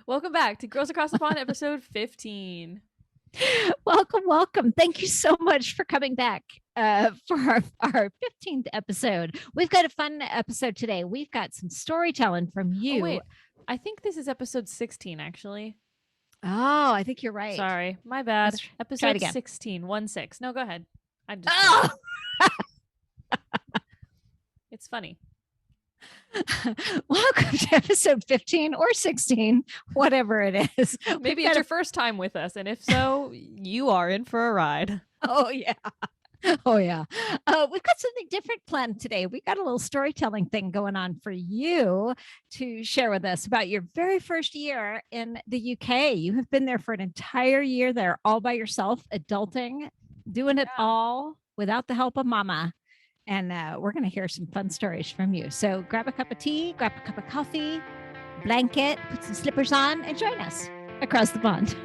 Welcome back to Girls Across the Pond, episode 15. Welcome. Thank you so much for coming back for our 15th episode. We've got a fun episode today. We've got some storytelling from you. Oh, wait. I think this is episode 16, actually. Oh, I think you're right. Sorry. My bad. Let's try it Episode again. 16. 1-6. No, go ahead. I just. Oh! It's funny. Welcome to episode 15 or 16, whatever it is. Maybe it's your first time with us, and if so, you are in for a ride. Oh, yeah. We've got something different planned today. We got a little storytelling thing going on for you to share with us about your very first year in the UK. You have been there for an entire year there all by yourself, adulting, doing it all without the help of mama. And we're going to hear some fun stories from you. So grab a cup of tea, grab a cup of coffee, blanket, put some slippers on, and join us across the pond.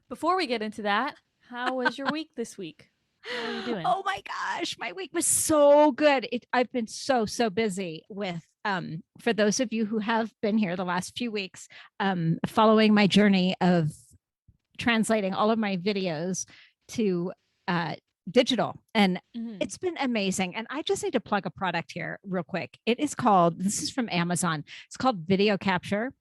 Before we get into that, how was your week this week? How are you doing? Oh my gosh, my week was so good. I've been so busy with for those of you who have been here the last few weeks, following my journey of translating all of my videos to digital. And it's been amazing. And I just need to plug a product here real quick. This is from Amazon. It's called Video Capture.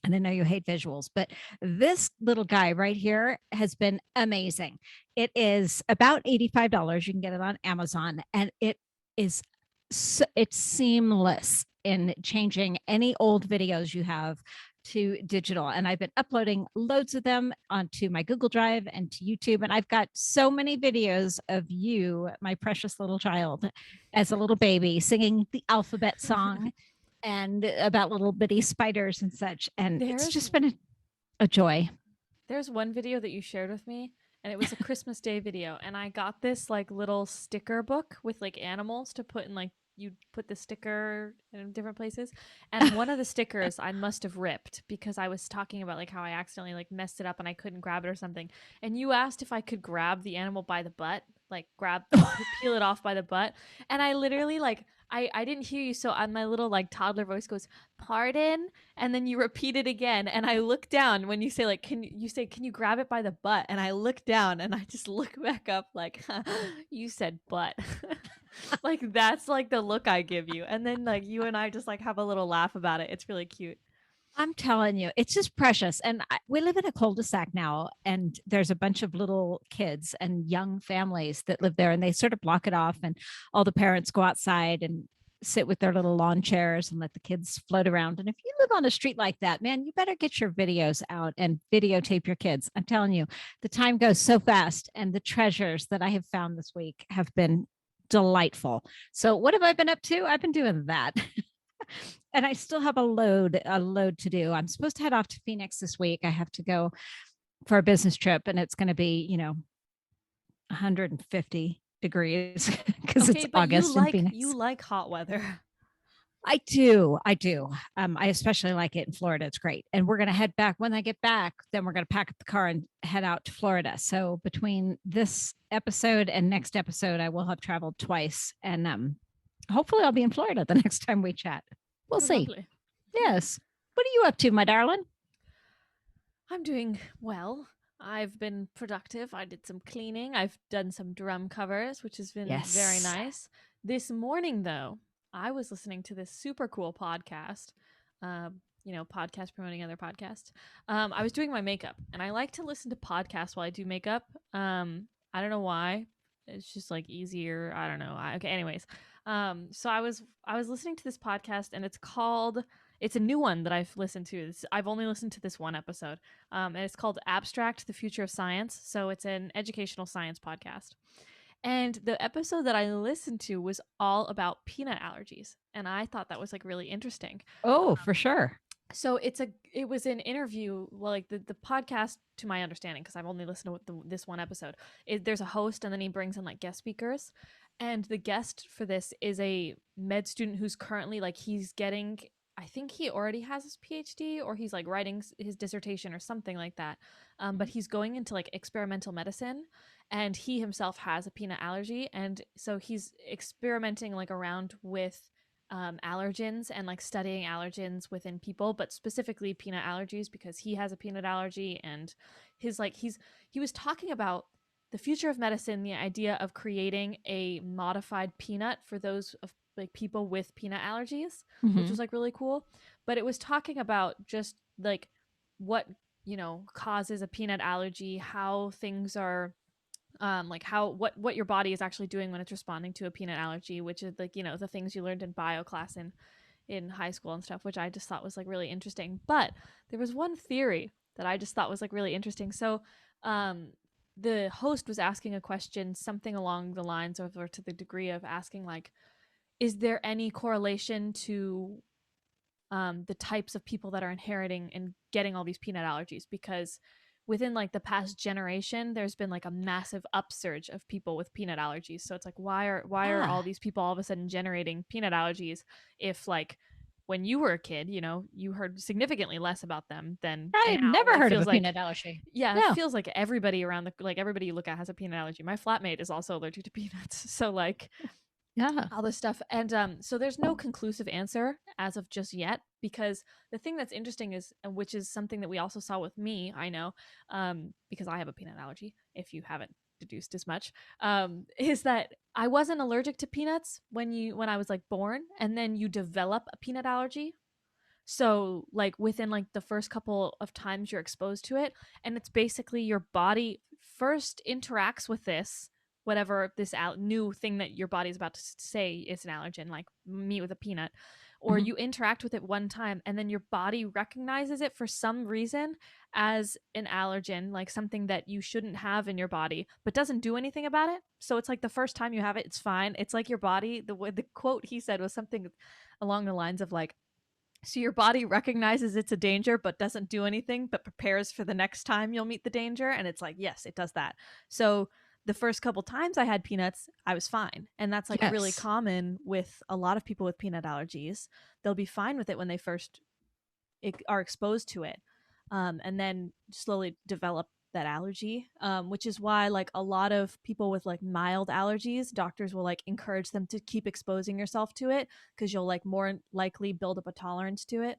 And I know you hate visuals, but this little guy right here has been amazing. It is about $85. You can get it on Amazon, and it's seamless in changing any old videos you have to digital. And I've been uploading loads of them onto my Google Drive and to YouTube. And I've got so many videos of you, my precious little child, as a little baby singing the alphabet song. And about little bitty spiders and such. And it's just been a joy. There's one video that you shared with me, and it was a Christmas Day video. And I got this like little sticker book with like animals to put in, like you put the sticker in different places. And one of the stickers I must have ripped because I was talking about like how I accidentally like messed it up and I couldn't grab it or something. And you asked if I could grab the animal by the butt, like peel it off by the butt. And I literally like, I didn't hear you, so on my little like toddler voice goes, "Pardon?" And then you repeat it again, and I look down when you say like, can you grab it by the butt? And I look down and I just look back up like, you said butt. Like that's like the look I give you, and then like you and I just like have a little laugh about it. It's really cute. I'm telling you, it's just precious. And we live in a cul-de-sac now, and there's a bunch of little kids and young families that live there, and they sort of block it off, and all the parents go outside and sit with their little lawn chairs and let the kids float around. And if you live on a street like that, man, you better get your videos out and videotape your kids. I'm telling you, the time goes so fast, and the treasures that I have found this week have been delightful. So what have I been up to? I've been doing that. And I still have a load to do. I'm supposed to head off to Phoenix this week. I have to go for a business trip, and it's going to be, 150 degrees because it's August in Phoenix. You like hot weather. I do. I especially like it in Florida. It's great. And we're going to head back. When I get back, then we're going to pack up the car and head out to Florida. So between this episode and next episode, I will have traveled twice. And hopefully I'll be in Florida the next time we chat. We'll see. Lovely. Yes. What are you up to, my darling? I'm doing well. I've been productive. I did some cleaning. I've done some drum covers, which has been very nice. This morning, though, I was listening to this super cool podcast, podcast promoting other podcasts. I was doing my makeup, and I like to listen to podcasts while I do makeup. I don't know why. It's just like easier. I don't know. Anyways. So I was listening to this podcast, and it's a new one that I've listened to. I've only listened to this one episode. And it's called Abstract: The Future of Science. So it's an educational science podcast. And the episode that I listened to was all about peanut allergies. And I thought that was like really interesting. Oh, for sure. So it was an interview, well, like the podcast, to my understanding, because I've only listened to this one episode, there's a host, and then he brings in like guest speakers. And the guest for this is a med student who's currently like, he's getting, I think he already has his PhD or he's like writing his dissertation or something like that. But he's going into like experimental medicine, and he himself has a peanut allergy. And so he's experimenting like around with allergens and like studying allergens within people, but specifically peanut allergies because he has a peanut allergy. And he was talking about the future of medicine, the idea of creating a modified peanut for those of like people with peanut allergies, which Mm-hmm. was like really cool. But it was talking about just like what, causes a peanut allergy, how things are like how what your body is actually doing when it's responding to a peanut allergy, which is like, the things you learned in bio class in high school and stuff, which I just thought was like really interesting. But there was one theory that I just thought was like really interesting. So um the host was asking a question, something along the lines of, or to the degree of asking like, is there any correlation to the types of people that are inheriting and getting all these peanut allergies? Because within like the past generation, there's been like a massive upsurge of people with peanut allergies. So it's like, why are all Ah, these people all of a sudden generating peanut allergies if like when you were a kid, you heard significantly less about them than I've now, never when it heard of feels a like, peanut allergy. yeah, it No. feels like everybody around the like everybody you look at has a peanut allergy. My flatmate is also allergic to peanuts. So like Yeah. all this stuff. And so there's no conclusive answer as of just yet, because the thing that's interesting is, which is something that we also saw with me, I know, because I have a peanut allergy, if you haven't deduced as much, is that I wasn't allergic to peanuts when I was like born, and then you develop a peanut allergy. So like within like the first couple of times you're exposed to it, and it's basically your body first interacts with this, whatever this new thing that your body's about to say is an allergen, like meat with a peanut, or Mhm. you interact with it one time and then your body recognizes it for some reason as an allergen, like something that you shouldn't have in your body, but doesn't do anything about it. So it's like the first time you have it, it's fine. It's like your body, the quote he said was something along the lines of like, so your body recognizes it's a danger but doesn't do anything, but prepares for the next time you'll meet the danger. And it's like, yes, it does that. So the first couple times I had peanuts, I was fine. And that's like really Yes. common with a lot of people with peanut allergies. They'll be fine with it when they first are exposed to it, and then slowly develop that allergy, which is why like a lot of people with like mild allergies, doctors will like encourage them to keep exposing yourself to it because you'll like more likely build up a tolerance to it,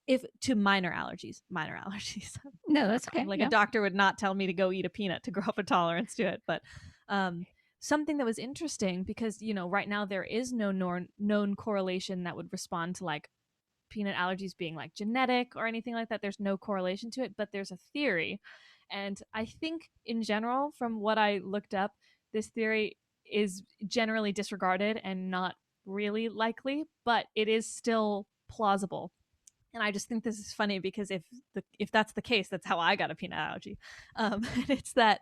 if to minor allergies. No, that's okay. Like a Yeah. doctor would not tell me to go eat a peanut to grow up a tolerance to it. But um something that was interesting, because right now there is no known correlation that would respond to like peanut allergies being like genetic or anything like that. There's no correlation to it, but there's a theory. And I think in general, from what I looked up, this theory is generally disregarded and not really likely, but it is still plausible. And I just think this is funny because if that's the case, that's how I got a peanut allergy. And it's that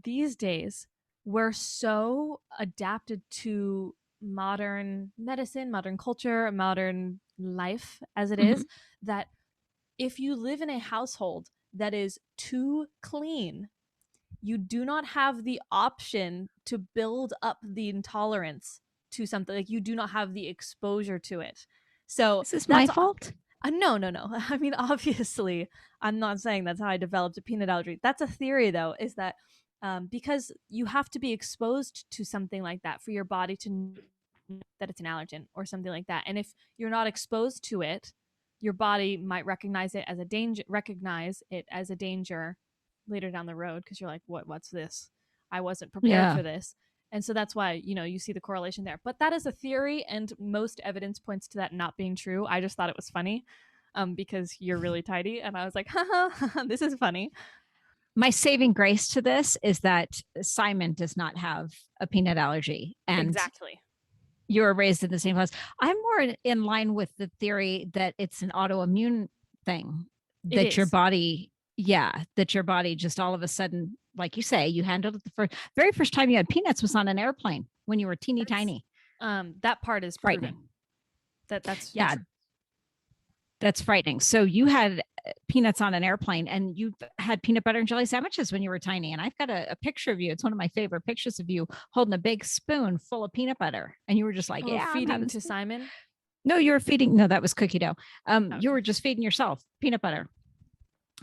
these days we're so adapted to modern medicine, modern culture, modern life as it Mhm. is, that if you live in a household that is too clean, you do not have the option to build up the intolerance to something. Like you do not have the exposure to it. So Is this my that's fault? no, no, no. I mean, obviously, I'm not saying that's how I developed a peanut allergy. That's a theory, though, is that because you have to be exposed to something like that for your body to know that it's an allergen or something like that. And if you're not exposed to it, your body might recognize it as a danger later down the road, because you're like, what's this? I wasn't prepared Yeah. for this. And so that's why, you see the correlation there. But that is a theory, and most evidence points to that not being true. I just thought it was funny, because you're really tidy. And I was like, haha, this is funny. My saving grace to this is that Simon does not have a peanut allergy, and Exactly. you were raised in the same house. I'm more in line with the theory that it's an autoimmune thing, It that your is. body, yeah, that your body just all of a sudden, like you say, you handled it the very first time you had peanuts was on an airplane when you were teeny That's tiny. that part is proven. Frightening. That's Yeah, true. that's frightening. So you had peanuts on an airplane and you had peanut butter and jelly sandwiches when you were tiny. And I've got a picture of you. It's one of my favorite pictures of you holding a big spoon full of peanut butter. And you were just like, Oh, yeah, I'm feeding having to Simon. No, you were feeding. No, that was cookie dough. You Okay. were just feeding yourself peanut butter.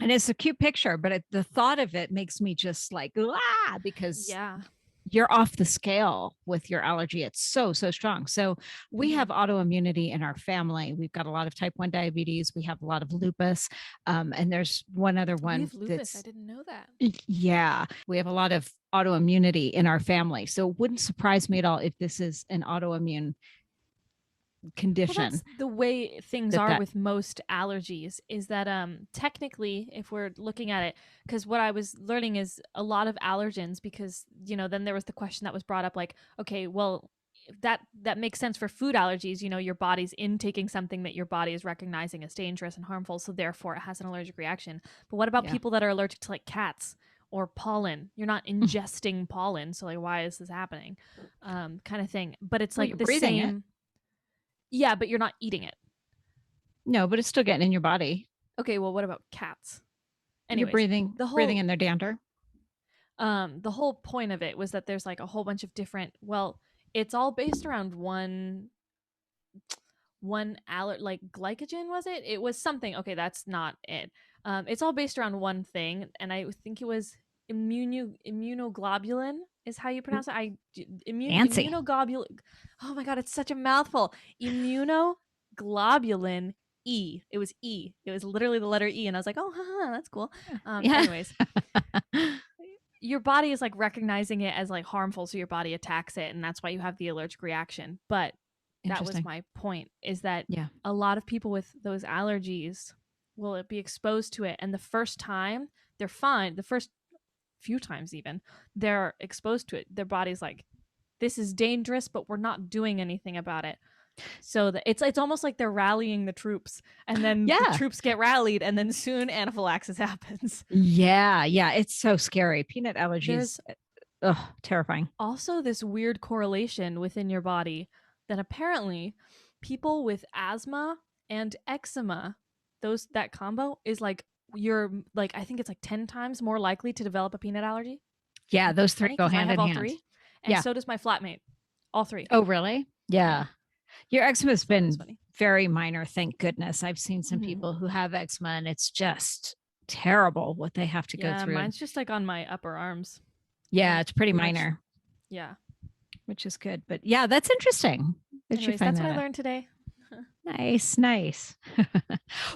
And it's a cute picture, but the thought of it makes me just like, ah, because Yeah. you're off the scale with your allergy. It's so, so strong. So we have Hmm. autoimmunity in our family. We've got a lot of type 1 diabetes. We have a lot of lupus. And there's one other We one have lupus. I that's, didn't know that. yeah, we have a lot of autoimmunity in our family. So it wouldn't surprise me at all if this is an autoimmune Well, condition that's the way things that are that with most allergies is that technically if we're looking at it, because what I was learning is a lot of allergens, because then there was the question that was brought up, like, okay, well, that makes sense for food allergies. Your body's intaking something that your body is recognizing as dangerous and harmful, so therefore it has an allergic reaction. But what about yeah. people that are allergic to, like, cats or pollen? You're not ingesting pollen, so, like, why is this happening? Kind of thing. But it's Well, you're like the breathing it. same. Yeah, but you're not eating it. No, but it's still getting in your body. Okay, well, what about cats? You're Anyways, the breathing whole in their dander. the whole point of it was that there's like a whole bunch of different, well, it's all based around like glycogen, was it? It was something. Okay, that's not it. It's all based around one thing, and I think it was immunoglobulin is how you pronounce it. Fancy. Immunoglobulin. Oh my god, it's such a mouthful. Immunoglobulin E. It was E. It was literally the letter E, and I was like, oh, haha, that's cool. Yeah. Anyways, your body is like recognizing it as like harmful, so your body attacks it, and that's why you have the allergic reaction. But that was Interesting. my point, is that Yeah. a lot of people with those allergies will be exposed to it, and the first time they're fine, the first few times even they're exposed to it, their body's like, this is dangerous, but we're not doing anything about it. So it's almost like they're rallying the troops, and then the Yeah. troops get rallied, and then soon anaphylaxis happens. Yeah. Yeah. It's so scary. Peanut allergies. There's Ugh, terrifying. also this weird correlation within your body that apparently people with asthma and eczema, those that combo is like, you're like, I think it's like 10 times more likely to develop a peanut allergy, Yeah. which is Those three funny go because I hand have in all hand. three, and Yeah. so does my flatmate. All three. Oh, really? Yeah. Yeah. Your eczema has So that is been funny. very minor. Thank goodness. I've seen some Mm-hmm. people who have eczema and it's just terrible what they have to go Yeah, through. mine's just like on my upper arms. Yeah. Like It's pretty pretty much. minor, Yeah. which is good. But yeah, that's interesting that you Anyways, find that's what that I out. learned today. Nice, nice.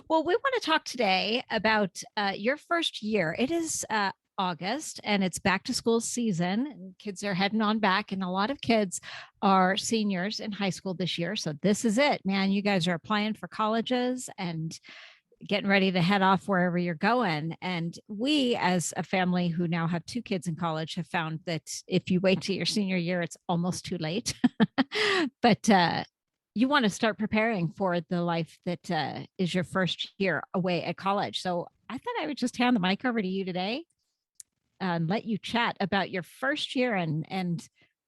Well, we want to talk today about your first year. It is August and it's back to school season, and kids are heading on back. And a lot of kids are seniors in high school this year. So, this is it, man. You guys are applying for colleges and getting ready to head off wherever you're going. And we, as a family who now have two kids in college, have found that if you wait till your senior year, it's almost too late. But you want to start preparing for the life that is your first year away at college. So I thought I would just hand the mic over to you today and let you chat about your first year and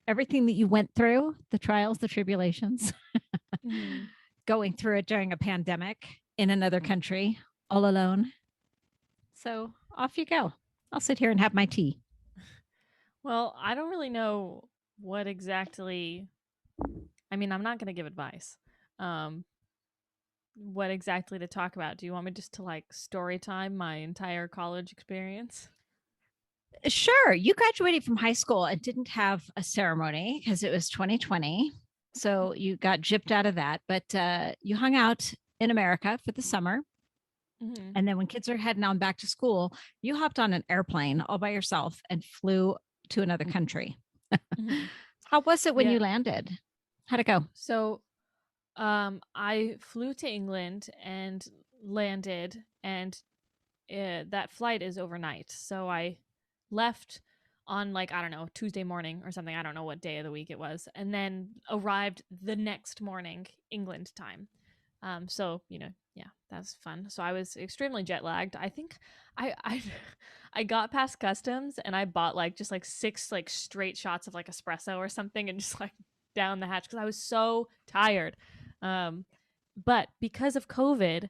everything that you went through, the trials, the tribulations, Mm-hmm. going through it during a pandemic in another country all alone. So off you go. I'll sit here and have my tea. Well, I don't really know what exactly. I mean, I'm not going to give advice. Um, what exactly to talk about? Do you want me just to like story time my entire college experience? Sure, you graduated from high school and didn't have a ceremony because it was 2020. So you got gypped out of that, but you hung out in America for the summer. Mm-hmm. And then when kids are heading on back to school, you hopped on an airplane all by yourself and flew to another country. Mm-hmm. How was it when Yeah. you landed? How'd it go? So, I flew to England and landed, and that flight is overnight. So I left on, like, I don't know, Tuesday morning or something. I don't know what day of the week it was, and then arrived the next morning, England time. So yeah, that's fun. So I was extremely jet lagged. I think I I got past customs and I bought like just like six like straight shots of like espresso or something, and just like down the hatch because I was so tired. Um, but because of COVID,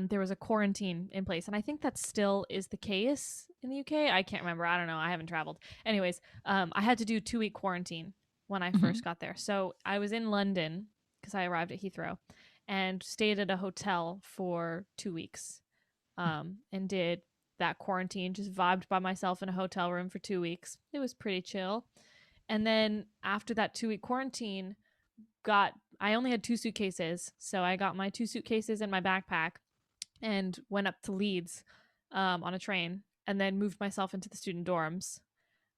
there was a quarantine in place, and I think that still is the case in the UK. I can't remember. I don't know. I haven't traveled. Anyways, I had to do 2 week quarantine when I Mhm. first got there. So I was in London because I arrived at Heathrow, and stayed at a hotel for 2 weeks, and did that quarantine, just vibed by myself in a hotel room for 2 weeks. It was pretty chill. And then after that 2 week quarantine, I only had 2 suitcases, so I got my 2 suitcases and my backpack and went up to Leeds, on a train, and then moved myself into the student dorms.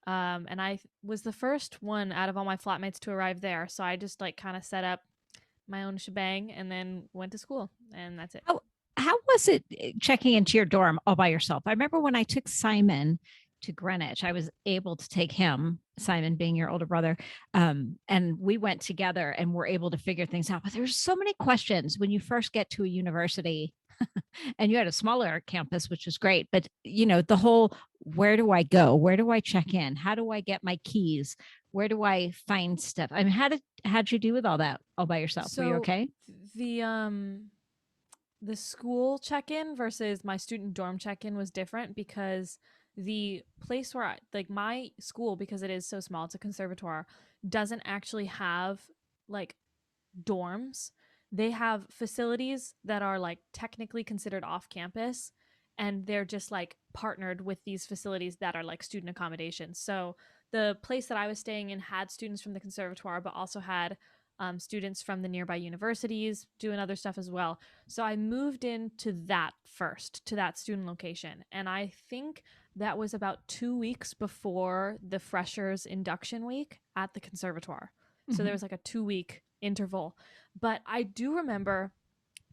And I was the first one out of all my flatmates to arrive there, so I just like kind of set up my own shebang and then went to school, and that's it. How was it checking into your dorm all by yourself? I remember when I took Simon to Greenwich, I was able to take him, Simon being your older brother, and we went together and were able to figure things out. But there's so many questions when you first get to a university, and you had a smaller campus, which was great. But the whole, where do I go? Where do I check in? How do I get my keys? Where do I find stuff? I mean, how'd you do with all that all by yourself? Were you So okay? the school check-in versus my student dorm check-in was different because the place where like my school, because it is so small, it's a conservatoire, doesn't actually have like dorms. They have facilities that are like technically considered off campus, and they're just like partnered with these facilities that are like student accommodations. So the place that I was staying in had students from the conservatoire, but also had students from the nearby universities doing other stuff as well. So I moved into that first, to that student location. And I think that was about 2 weeks before the freshers induction week at the conservatoire. So there Mhm. was like a 2 week interval. But I do remember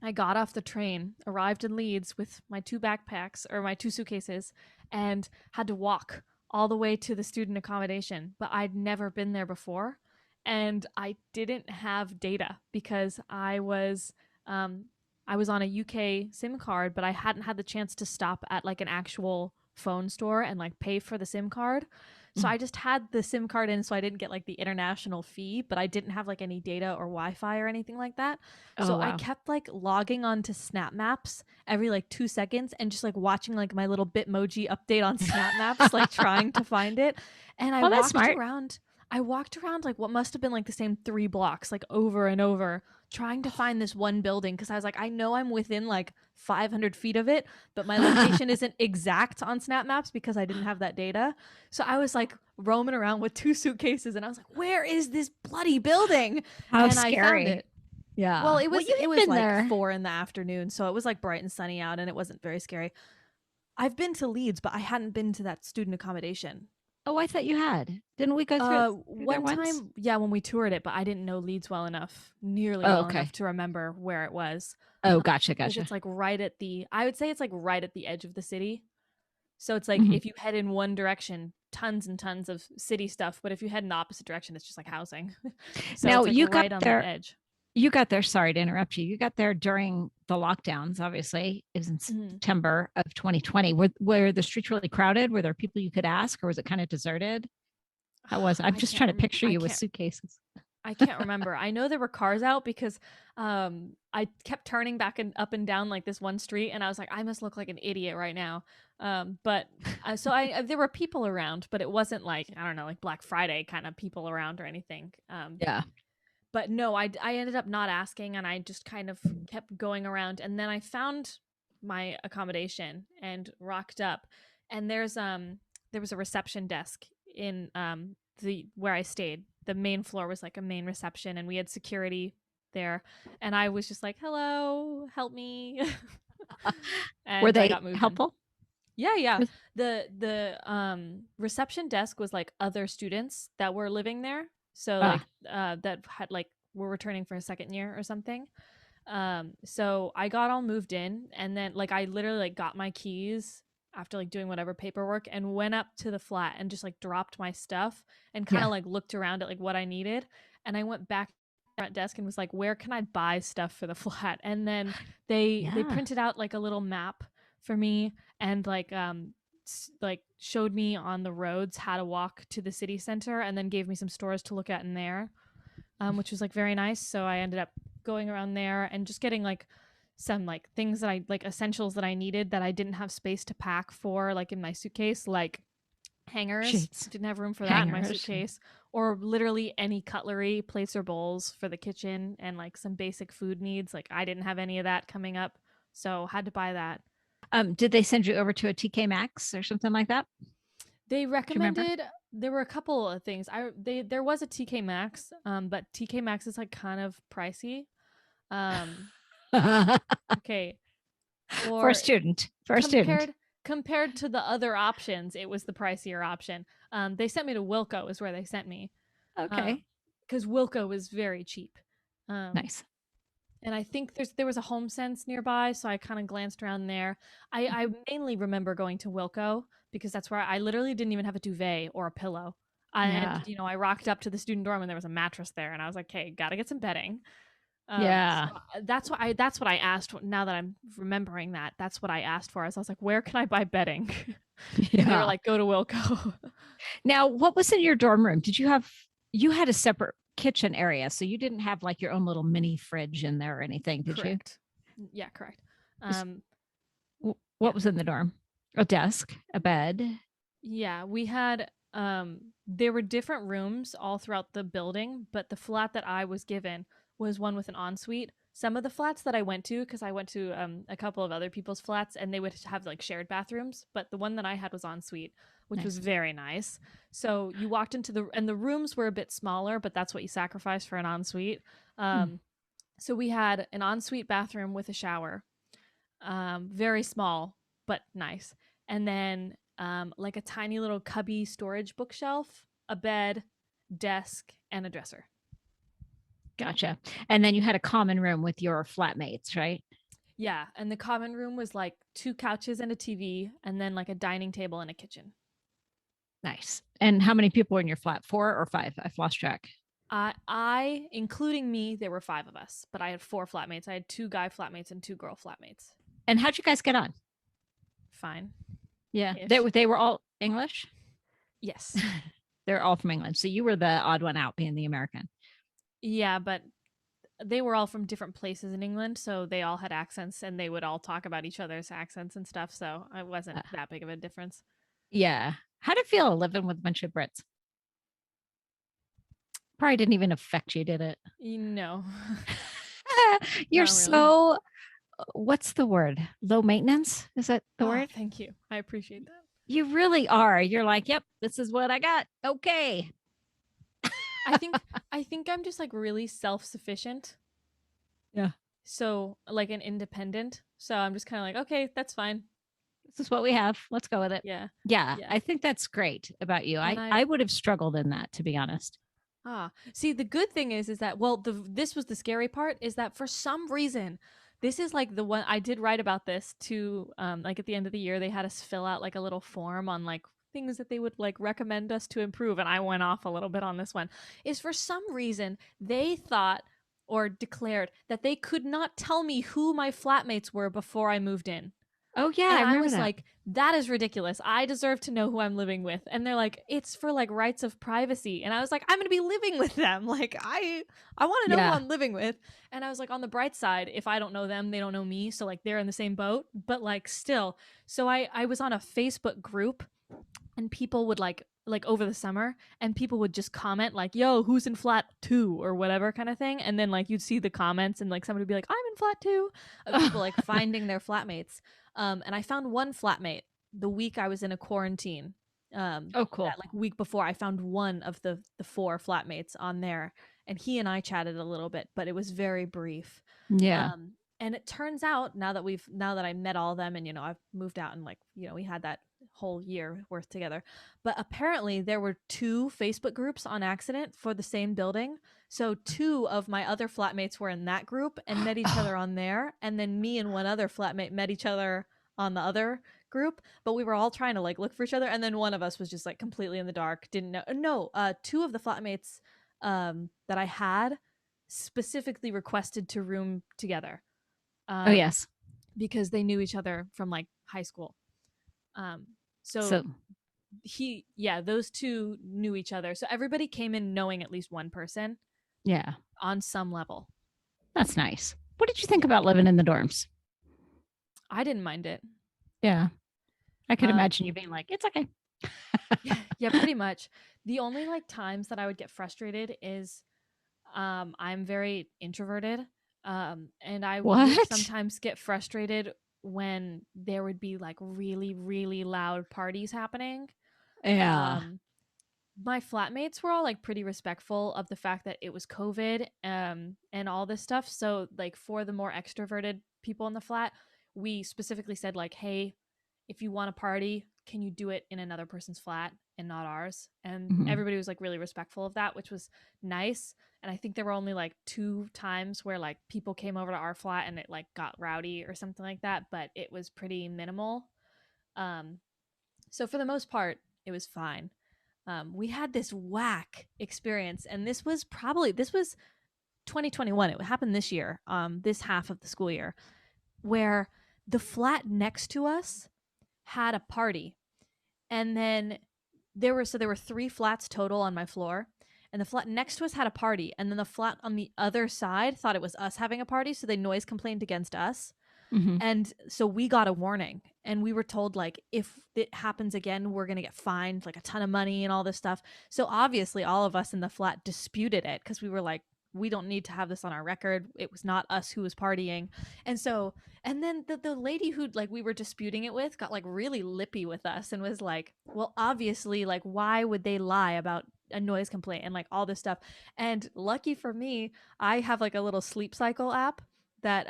I got off the train, arrived in Leeds with my 2 backpacks or my 2 suitcases, and had to walk all the way to the student accommodation. But I'd never been there before. And I didn't have data because I was on a UK SIM card, but I hadn't had the chance to stop at like an actual phone store and like pay for the SIM card. So Mm. I just had the SIM card in so I didn't get like the international fee, but I didn't have like any data or Wi-Fi or anything like that. Oh, So I wow. kept like logging on to Snap Maps every like 2 seconds and just like watching like my little Bitmoji update on Snap Maps, like trying to find it. And Oh, that's smart. I walked around like what must have been like the same 3 blocks, like over and over, trying to find this one building because I was like, I know I'm within like 500 feet of it, but my location isn't exact on Snap Maps because I didn't have that data. So I was like roaming around with 2 suitcases and I was like, where is this bloody building? How And I found scary. it. Well, Yeah. Well, you it had was been like there. 4 in the afternoon, so it was like bright and sunny out and it wasn't very scary. I've been to Leeds, but I hadn't been to that student accommodation. Oh, I thought you had. Didn't we go through there One once? time, yeah, when we toured it, but I didn't know Leeds nearly Oh, well enough okay. to remember where it was. Oh, gotcha, Because gotcha. it's like I would say it's like right at the edge of the city. So it's like Mhm. if you head in one direction, tons and tons of city stuff, but if you head in the opposite direction, it's just like housing. So Now it's like you got right on that there. edge. You got there. Sorry to interrupt you. You got there during the lockdowns. Obviously, it was in Mhm. September of 2020. Were the streets really crowded? Were there people you could ask, or was it kind of deserted? How was it? I'm just trying to picture you with suitcases. I can't remember. I know there were cars out because I kept turning back and up and down like this one street, and I was like, I must look like an idiot right now. But so I there were people around, but it wasn't like I don't know, like Black Friday kind of people around or anything. Yeah. But no, I ended up not asking, and I just kind of kept going around, and then I found my accommodation and rocked up, and there was a reception desk in the where I stayed. The main floor was like a main reception, and we had security there, and I was just like, "Hello, help me," Were and I they got moved in. helpful? Yeah, yeah. Was- The reception desk was like other students that were living there. So Ah, like that had like were returning for a second year or something. So I got all moved in and then like I literally like got my keys after like doing whatever paperwork and went up to the flat and just like dropped my stuff and kind yeah. of like looked around at like what I needed and I went back to the front desk and was like where can I buy stuff for the flat and then they Yeah. printed out like a little map for me and like showed me on the roads how to walk to the city center and then gave me some stores to look at in there, which was like very nice. So I ended up going around there and just getting like some like things that I like essentials that I needed that I didn't have space to pack for like in my suitcase, like hangers. Sheets, Didn't have room for that in my hangers. suitcase. or literally any cutlery, plates or bowls for the kitchen, and like some basic food needs. Like I didn't have any of that coming up, so had to buy that. Did they send you over to a TK Maxx or something like that? They Do you remember? recommended there were a couple of things. There was a TK Maxx, but TK Maxx is like kind of pricey. Um, okay, For a for student. For a student. compared to the other options, it was the pricier option. They sent me to Wilco, is where they sent me, Okay. because Wilco is very cheap. Um, Nice. and I think there was a Home Sense nearby, so I kind of glanced around there. I mainly remember going to Wilco because that's where I literally didn't even have a duvet or a pillow. And Yeah. I rocked up to the student dorm and there was a mattress there, and I was like, "Okay, gotta get some bedding." Yeah. So that's what I asked. Now that I'm remembering that, that's what I asked for. Is I was like, "Where can I buy bedding?" And they were Yeah. like, "Go to Wilco." Now, what was in your dorm room? You had a separate kitchen area, so you didn't have like your own little mini fridge in there or anything, did you? Correct. Yeah, correct. Um, What yeah, was in the dorm? A desk, a bed. yeah. We had there were different rooms all throughout the building, but the flat that I was given was one with an ensuite. Some of the flats that I went to, because I went to a couple of other people's flats, and they would have like shared bathrooms, but the one that I had was ensuite, which was Nice. very nice. So you walked into the rooms were a bit smaller, but that's what you sacrifice for an ensuite. Hmm. So we had an ensuite bathroom with a shower, very small but nice, and then like a tiny little cubby storage bookshelf, a bed, desk, and a dresser. Gotcha. And then you had a common room with your flatmates, right? Yeah, and the common room was like two couches and a TV, and then like a dining table and a kitchen. Nice. And how many people were in your flat? Four or five? I've lost track. Including me, there were five of us, but I had four flatmates. I had two guy flatmates and two girl flatmates. And how'd you guys get on? Fine Yeah. They, ish. they were all English? Yes. They're all from England. So you were the odd one out being the American. Yeah, but they were all from different places in England, so they all had accents and they would all talk about each other's accents and stuff. So it wasn't Uh, that big of a difference. yeah. How'd it feel living with a bunch of Brits? Probably didn't even affect you, did it? No, You're not really. so, what's the word? Low maintenance? Is that the Oh, word? thank you. I appreciate that. You really are. You're like, yep, this is what I got. Okay. I think I think I'm just like really self-sufficient. Yeah. So like an independent. So I'm just kind of like, okay, that's fine. This is what we have. Let's go with it. Yeah. Yeah. Yeah. I think that's great about you. And I would have struggled in that, to be honest. see, the good thing is that, well, this was the scary part, is that for some reason, this is like the one I did write about this to, like at the end of the year, they had us fill out like a little form on like things that they would like recommend us to improve. And I went off a little bit on this one, is for some reason they thought or declared that they could not tell me who my flatmates were before I moved in. Oh, yeah. And I I remember was that. like, that is ridiculous. I deserve to know who I'm living with. And they're like, it's for like rights of privacy. And I was like, I'm going to be living with them. Like I want to know who Yeah. I'm living with. And I was like, on the bright side, if I don't know them, they don't know me. So like they're in the same boat, but like still. So I was on a Facebook group, and people would like over the summer, and people would just comment like, yo, who's in flat 2 or whatever kind of thing, and then like you'd see the comments and like somebody would be like, I'm in flat 2, of people like finding their flatmates. And I found one flatmate the week I was in a quarantine. Oh, cool. That like week before, I found one of the four flatmates on there, and he and I chatted a little bit, but it was very brief. Yeah. And it turns out, now that I met all of them, and I've moved out, and like we had that whole year worth together, but apparently there were two Facebook groups on accident for the same building. So two of my other flatmates were in that group and met each other on there, and then me and one other flatmate met each other on the other group, but we were all trying to like look for each other, and then one of us was just like completely in the dark, didn't know. No, two of the flatmates that I had specifically requested to room together, Oh, um, yes. because they knew each other from like high school. Um, so So, yeah, those two knew each other. So everybody came in knowing at least one person yeah, on some level. that's nice. What did you think Yeah, about living in the dorms? I didn't mind it. Yeah. I could Um, imagine you being like, it's okay. Yeah, pretty much. The only like times that I would get frustrated is I'm very introverted. And I would What? sometimes get frustrated when there would be like really, really loud parties happening. Yeah. Um, my flatmates were all like pretty respectful of the fact that it was COVID and all this stuff. So like for the more extroverted people in the flat, we specifically said like, hey, if you want to party, can you do it in another person's flat and not ours? And Mhm. everybody was like really respectful of that, which was nice. And I think there were only like 2 times where like people came over to our flat and it like got rowdy or something like that, but it was pretty minimal. Um, so for the most part, it was fine. We had this whack experience, and this was 2021. It happened this year, this half of the school year, where the flat next to us had a party, and then there were 3 flats total on my floor, and the flat next to us had a party, and then the flat on the other side thought it was us having a party, so they noise complained against us. Mhm. And so we got a warning and we were told like if it happens again, we're going to get fined like a ton of money and all this stuff. So obviously all of us in the flat disputed it because we were like, we don't need to have this on our record. It was not us who was partying. And so, and then the lady who like we were disputing it with got like really lippy with us and was like, well, obviously, like, why would they lie about a noise complaint and like all this stuff? And lucky for me, I have like a little sleep cycle app that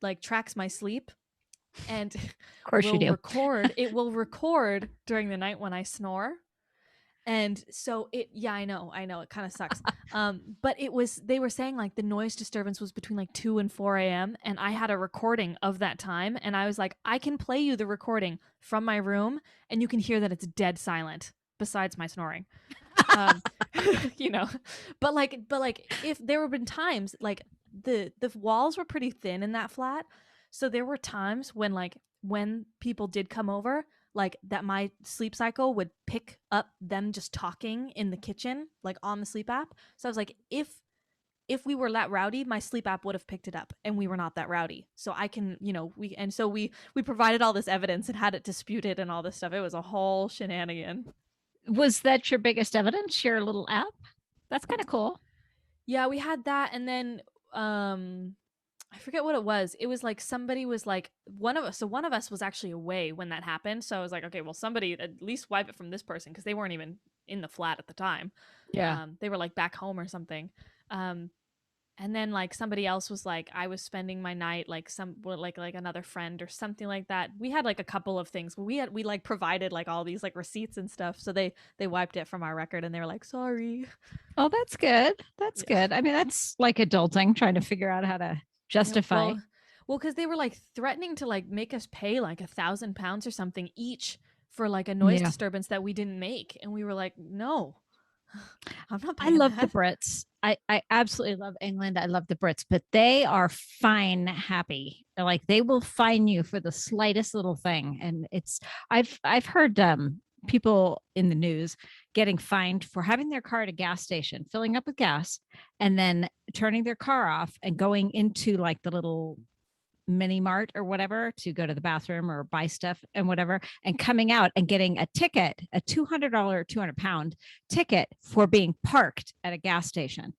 like tracks my sleep and Of course you do. will record during the night when I snore. And so it yeah, I know it kind of sucks. But it was they were saying like the noise disturbance was between like 2 and 4 a.m. and I had a recording of that time and I was like, I can play you the recording from my room and you can hear that it's dead silent besides my snoring. um you know, but like if there have been times like the walls were pretty thin in that flat, so there were times when like when people did come over, like that my sleep cycle would pick up them just talking in the kitchen like on the sleep app. So I was like, if we were that rowdy, my sleep app would have picked it up and we were not that rowdy, so I can, you know, we provided all this evidence and had it disputed and all this stuff. It was a whole shenanigan. Was that your biggest evidence, your little app? That's kind of cool. Yeah, we had that, and then um I forget what it was. It was like somebody was like one of us was actually away when that happened. So I was like, okay, well somebody at least wipe it from this person because they weren't even in the flat at the time. Yeah. They were like back home or something. Um and then like somebody else was like I was spending my night like some like another friend or something like that. We had like a couple of things. We like provided like all these like receipts and stuff. So they wiped it from our record and they were like, sorry. Oh, that's good. That's Yeah. good. I mean, that's like adulting, trying to figure out how to Yeah, justify. well, because they were like threatening to like make us pay like £1,000 or something each for like a noise Yeah. disturbance that we didn't make, and we were like, no, I'm not I paying love the that. Brits. I absolutely love England. I love the Brits, but they are fine happy. Like they will fine you for the slightest little thing. And it's I've heard people in the news getting fined for having their car at a gas station, filling up with gas, and then turning their car off and going into like the little mini mart or whatever to go to the bathroom or buy stuff and whatever, and coming out and getting a ticket, a $200, 200-pound ticket for being parked at a gas station.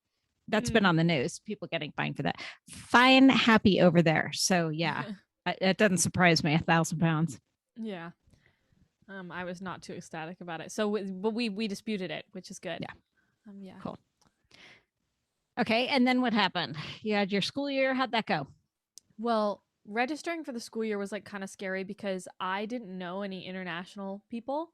That's been Mm. on the news, people getting fined for that. Fine, happy over there. So yeah, it doesn't surprise me. £1,000. Yeah. I was not too ecstatic about it. So, but we disputed it, which is good. Yeah, Yeah. cool. Okay, and then what happened? You had your school year. How'd that go? Well, registering for the school year was like kind of scary because I didn't know any international people.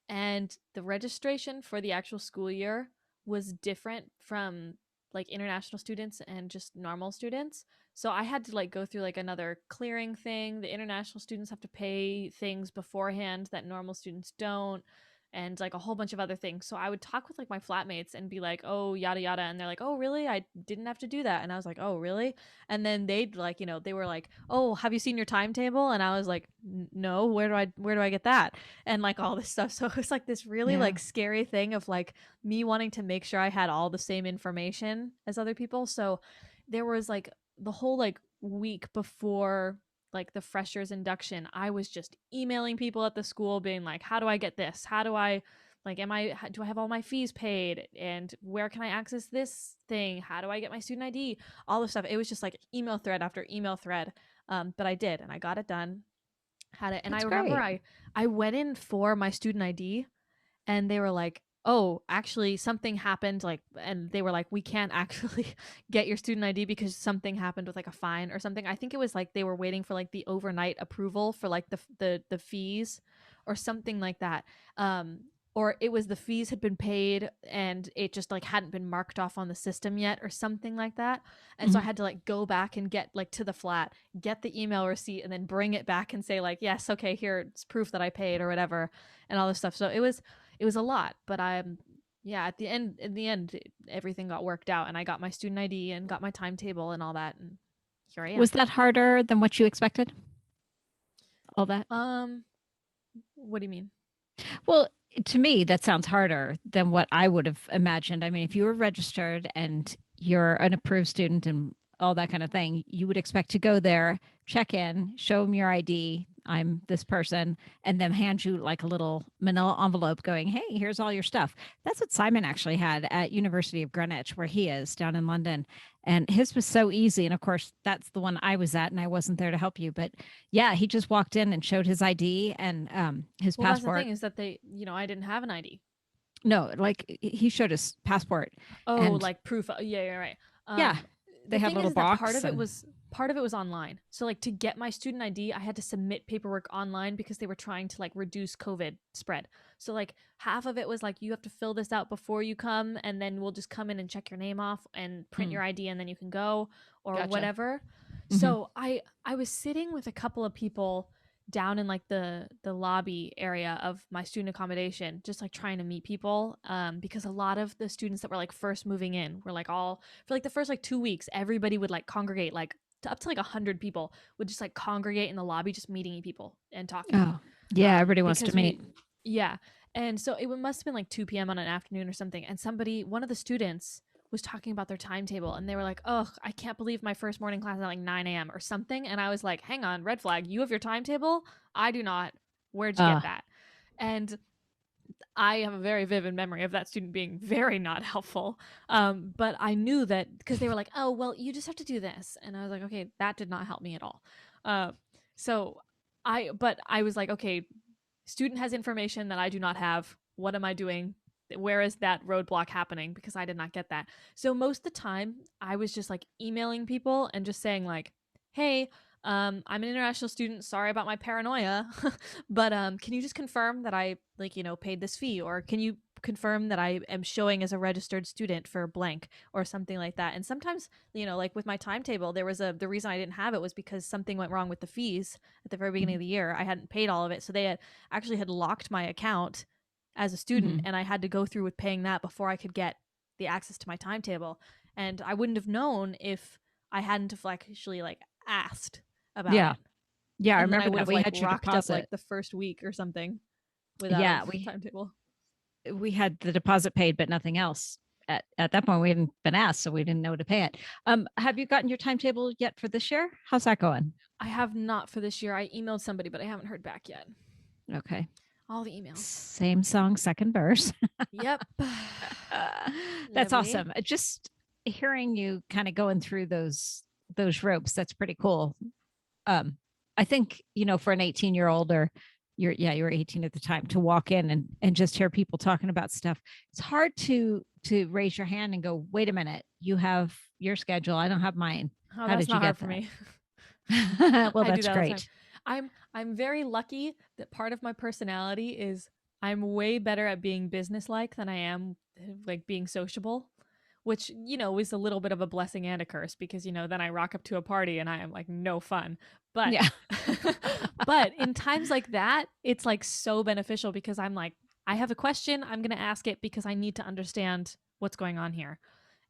And the registration for the actual school year was different from like international students and just normal students. So I had to like go through like another clearing thing. The international students have to pay things beforehand that normal students don't, and like a whole bunch of other things. So I would talk with like my flatmates and be like, "Oh, yada yada." And they're like, "Oh, really? I didn't have to do that." And I was like, "Oh, really?" And then they'd like, you know, they were like, "Oh, have you seen your timetable?" And I was like, "No, where do I get that?" And like all this stuff. So it was like this really Yeah. like scary thing of like me wanting to make sure I had all the same information as other people. So there was like the whole like week before like the freshers induction, I was just emailing people at the school being like, how do I get this? How do I like do I have all my fees paid, and where can I access this thing? How do I get my student ID? All this stuff. It was just like email thread after email thread. But I did, and I got it done. Had it. And I That's remember great. I went in for my student ID, and they were like, oh, actually something happened, like, and they were like, we can't actually get your student ID because something happened with like a fine or something. I think it was like they were waiting for like the overnight approval for like the fees or something like that. Or it was the fees had been paid and it just like hadn't been marked off on the system yet or something like that. And so I Mhm. had to like go back and get like to the flat, get the email receipt, and then bring it back and say like, yes, okay, here it's proof that I paid or whatever, and all this stuff. So it was a lot, but I'm yeah, at the end in the end everything got worked out, and I got my student ID and got my timetable and all that, and here I am. Was that harder than what you expected? All that? um what do you mean? Well, to me, that sounds harder than what I would have imagined. I mean, if you were registered and you're an approved student and all that kind of thing, you would expect to go there, check in, show them your ID. I'm this person, and then hand you like a little manila envelope going, hey, here's all your stuff. That's what Simon actually had at University of Greenwich, where he is down in London. And his was so easy. And of course, that's the one I was at, and I wasn't there to help you. But yeah, he just walked in and showed his ID and his Well, that's the passport. thing, is that I didn't have an ID. No, like he showed his passport, Oh, and like proof. Yeah, yeah, right. yeah, Um, they the had a thing little is that part box of it and was part of it was online. So like to get my student ID, I had to submit paperwork online because they were trying to like reduce COVID spread. So like half of it was like, you have to fill this out before you come, and then we'll just come in and check your name off and print mm, your ID, and then you can go or gotcha. whatever. Hmm. So I was sitting with a couple of people down in like the lobby area of my student accommodation, just like trying to meet people, because a lot of the students that were like first moving in were like all for like the first like 2 weeks, everybody would like congregate, like up to like 100 people would just like congregate in the lobby, just meeting people and talking. Oh, yeah, everybody wants to Because meet. yeah. And so it must have been like 2 p.m. on an afternoon or something. And one of the students was talking about their timetable, and they were like, oh, I can't believe my first morning class is at like 9 a.m. or something. And I was like, hang on, red flag. You have your timetable? I do not. Where'd you Uh, get that? And I have a very vivid memory of that student being very not helpful. But I knew that because they were like, oh, well, you just have to do this. And I was like, okay, that did not help me at all. Uh, so but I was like, okay, student has information that I do not have. What am I doing? Where is that roadblock happening? Because I did not get that. So most of the time, I was just like emailing people and just saying like, "Hey, I'm an international student. Sorry about my paranoia, but can you just confirm that I paid this fee, or can you confirm that I am showing as a registered student for blank or something like that?" And sometimes, like with my timetable, the reason I didn't have it was because something went wrong with the fees at the very beginning mhm, of the year. I hadn't paid all of it, so they actually had locked my account as a student, mhm. and I had to go through with paying that before I could get the access to my timetable. And I wouldn't have known if I hadn't have actually like asked about Yeah, it. yeah, I And then I remember would that have we like had your rocked up deposit. like the first week or something without a Yeah, timetable. we had the deposit paid, but nothing else. At that point, we hadn't been asked, so we didn't know to pay it. Have you gotten your timetable yet for this year? How's that going? I have not for this year. I emailed somebody, but I haven't heard back yet. Okay, All the emails. same song, second verse. Yep. That's Lovely. awesome. Just hearing you kind of going through those ropes, that's pretty cool. um I think, for an 18-year-old, or you were 18 at the time, to walk in and just hear people talking about stuff, it's hard to raise your hand and go, wait a minute, you have your schedule, I don't have mine. Oh, How that's did you not hard get for me. that? Well, I do that's that all the time. great. I'm very lucky that part of my personality is I'm way better at being businesslike than I am like being sociable, which is a little bit of a blessing and a curse, because then I rock up to a party and I am like no fun. But Yeah. but in times like that, it's like so beneficial, because I'm like, I have a question, I'm going to ask it because I need to understand what's going on here.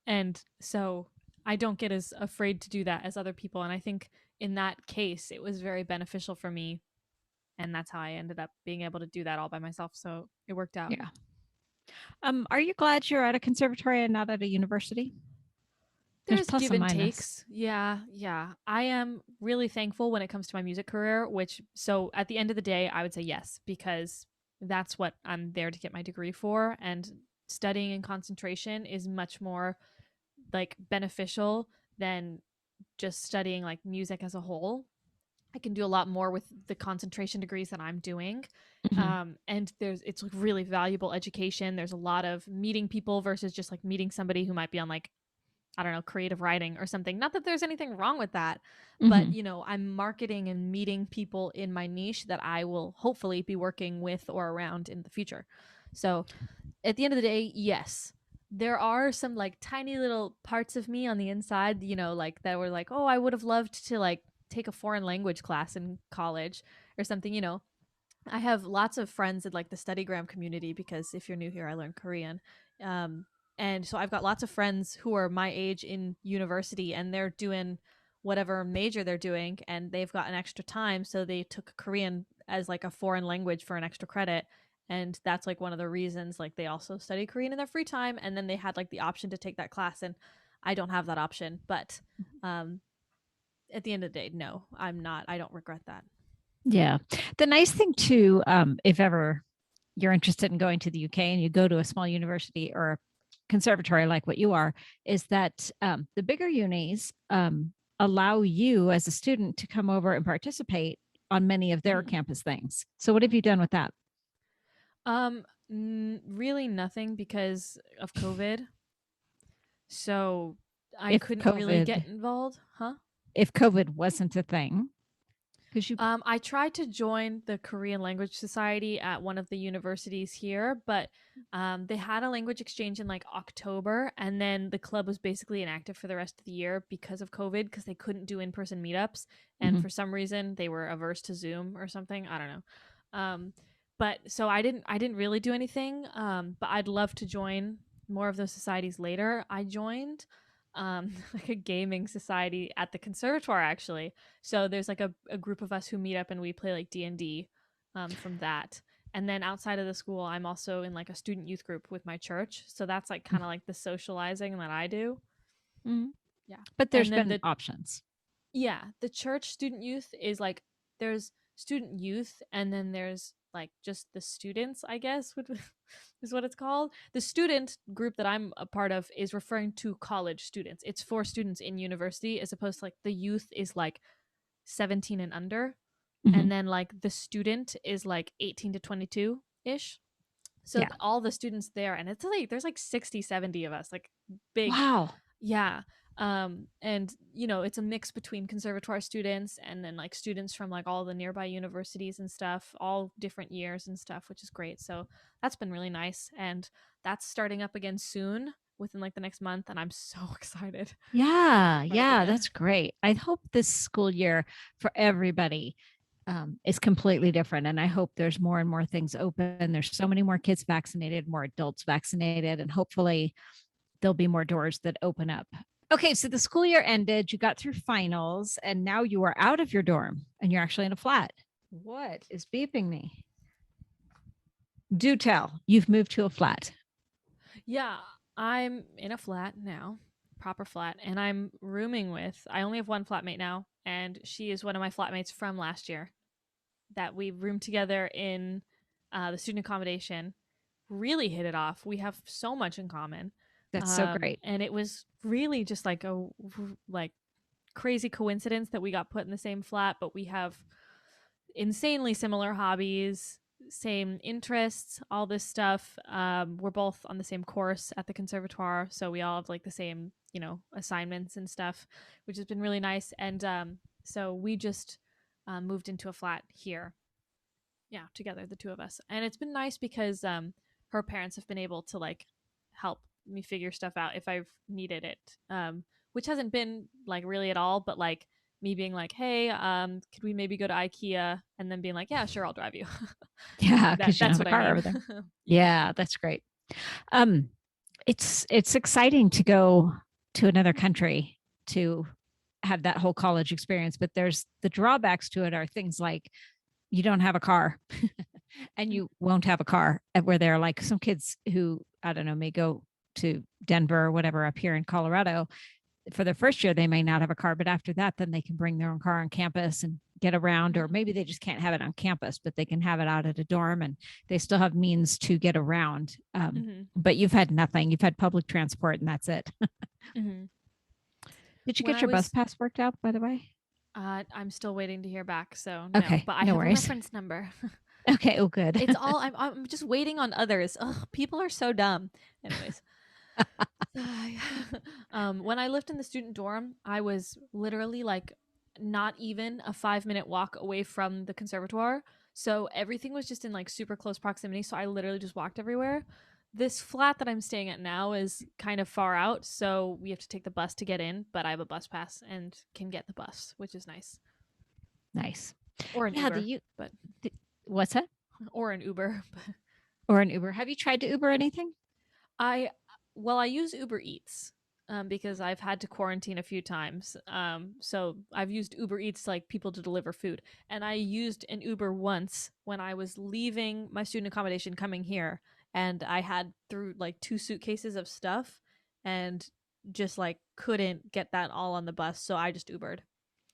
And so I don't get as afraid to do that as other people. And I think in that case, it was very beneficial for me. And that's how I ended up being able to do that all by myself. So it worked out. Yeah. Are you glad you're at a conservatory and not at a university? There's There's plus give and and minus. takes. Yeah, yeah. I am really thankful when it comes to my music career, which, so at the end of the day, I would say yes, because that's what I'm there to get my degree for. And studying and concentration is much more like beneficial than just studying like music as a whole. I can do a lot more with the concentration degrees that I'm doing. Mhm. And it's like really valuable education. There's a lot of meeting people versus just like meeting somebody who might be on like, I don't know, creative writing or something. Not that there's anything wrong with that, but Mhm. I'm marketing and meeting people in my niche that I will hopefully be working with or around in the future. So at the end of the day, yes, there are some like tiny little parts of me on the inside, like that were like, oh, I would have loved to like take a foreign language class in college or something. I have lots of friends in like the StudyGram community because if you're new here, I learned Korean. Um, and so I've got lots of friends who are my age in university and they're doing whatever major they're doing and they've got an extra time. So they took Korean as like a foreign language for an extra credit. And that's like one of the reasons like they also study Korean in their free time. And then they had like the option to take that class. And I don't have that option. But um, at the end of the day, no, I'm not. I don't regret that. Yeah. The nice thing too, if ever you're interested in going to the UK and you go to a small university or a conservatory like what you are, is that the bigger unis allow you as a student to come over and participate on many of their Mm-hmm. campus things. So, what have you done with that? Really nothing because of COVID. So I If couldn't really get COVID, involved, huh? if COVID wasn't a thing, because you, I tried to join the Korean Language Society at one of the universities here, but they had a language exchange in like October, and then the club was basically inactive for the rest of the year because of COVID, because they couldn't do in-person meetups, and Mhm. for some reason they were averse to Zoom or something. I don't know. But so I didn't really do anything. But I'd love to join more of those societies later. I joined like a gaming society at the conservatoire actually, so there's like a group of us who meet up and we play like D&D from that. And then outside of the school, I'm also in like a student youth group with my church. So that's like kind of like the socializing that I do. Mhm. Yeah. But there's And then been options. the church student youth is like there's student youth and then there's like just the students, I guess, is what it's called. The student group that I'm a part of is referring to college students. It's for students in university as opposed to like the youth is like 17 and under, Mhm. and then like the student is like 18 to 22 ish. So Yeah. all the students there, and it's like there's like 60, 70 of us, like big. Wow. Yeah. And it's a mix between conservatoire students and then like students from like all the nearby universities and stuff, all different years and stuff, which is great. So that's been really nice, and that's starting up again soon, within like the next month, and I'm so excited Yeah, to start up yeah, again. that's great. I hope this school year for everybody is completely different. And I hope there's more and more things open. There's so many more kids vaccinated, more adults vaccinated, and hopefully there'll be more doors that open up. Okay, so the school year ended, you got through finals, and now you are out of your dorm and you're actually in a flat. What is beeping me? Do tell, you've moved to a flat. Yeah, I'm in a flat now, proper flat, and I'm rooming with. I only have one flatmate now, and she is one of my flatmates from last year that we roomed together in the student accommodation. Really hit it off. We have so much in common, That's so great. and it was really just like a like crazy coincidence that we got put in the same flat, but we have insanely similar hobbies, same interests, all this stuff. We're both on the same course at the conservatoire, so we all have like the same, assignments and stuff, which has been really nice. And so we just moved into a flat here, yeah, together, the two of us, and it's been nice because her parents have been able to like help me figure stuff out if I've needed it, which hasn't been like really at all, but like me being like, hey, could we maybe go to IKEA, and then being like, yeah, sure, I'll drive you. Yeah, that because you don't that's have a what I car mean. over there. Yeah. Yeah, that's great. Um, it's exciting to go to another country to have that whole college experience, but there's the drawbacks to it are things like you don't have a car and you won't have a car where there are like some kids who I don't know may go to Denver or whatever up here in Colorado for the first year, they may not have a car, but after that, then they can bring their own car on campus and get around, or maybe they just can't have it on campus, but they can have it out at a dorm and they still have means to get around. Mm-hmm. But you've had nothing. You've had public transport and that's it. Mm-hmm. Did you When get I your bus was, pass worked out, by the way? I'm still waiting to hear back, so no. Okay, But I no have a worries. reference number. Okay, oh, good. It's all I'm just waiting on others. Ugh, people are so dumb. Anyways, when I lived in the student dorm, I was literally like not even a 5 minute walk away from the conservatoire. So everything was just in like super close proximity. So I literally just walked everywhere. This flat that I'm staying at now is kind of far out. So we have to take the bus to get in, but I have a bus pass and can get the bus, which is nice. Nice. Or an Yeah, Uber, but what's that? or an Uber. Or an Uber. Have you tried to Uber anything? I well, I use Uber Eats because I've had to quarantine a few times. So I've used Uber Eats like people to deliver food, and I used an Uber once when I was leaving my student accommodation coming here, and I had through like 2 suitcases of stuff, and just like couldn't get that all on the bus, so I just Ubered.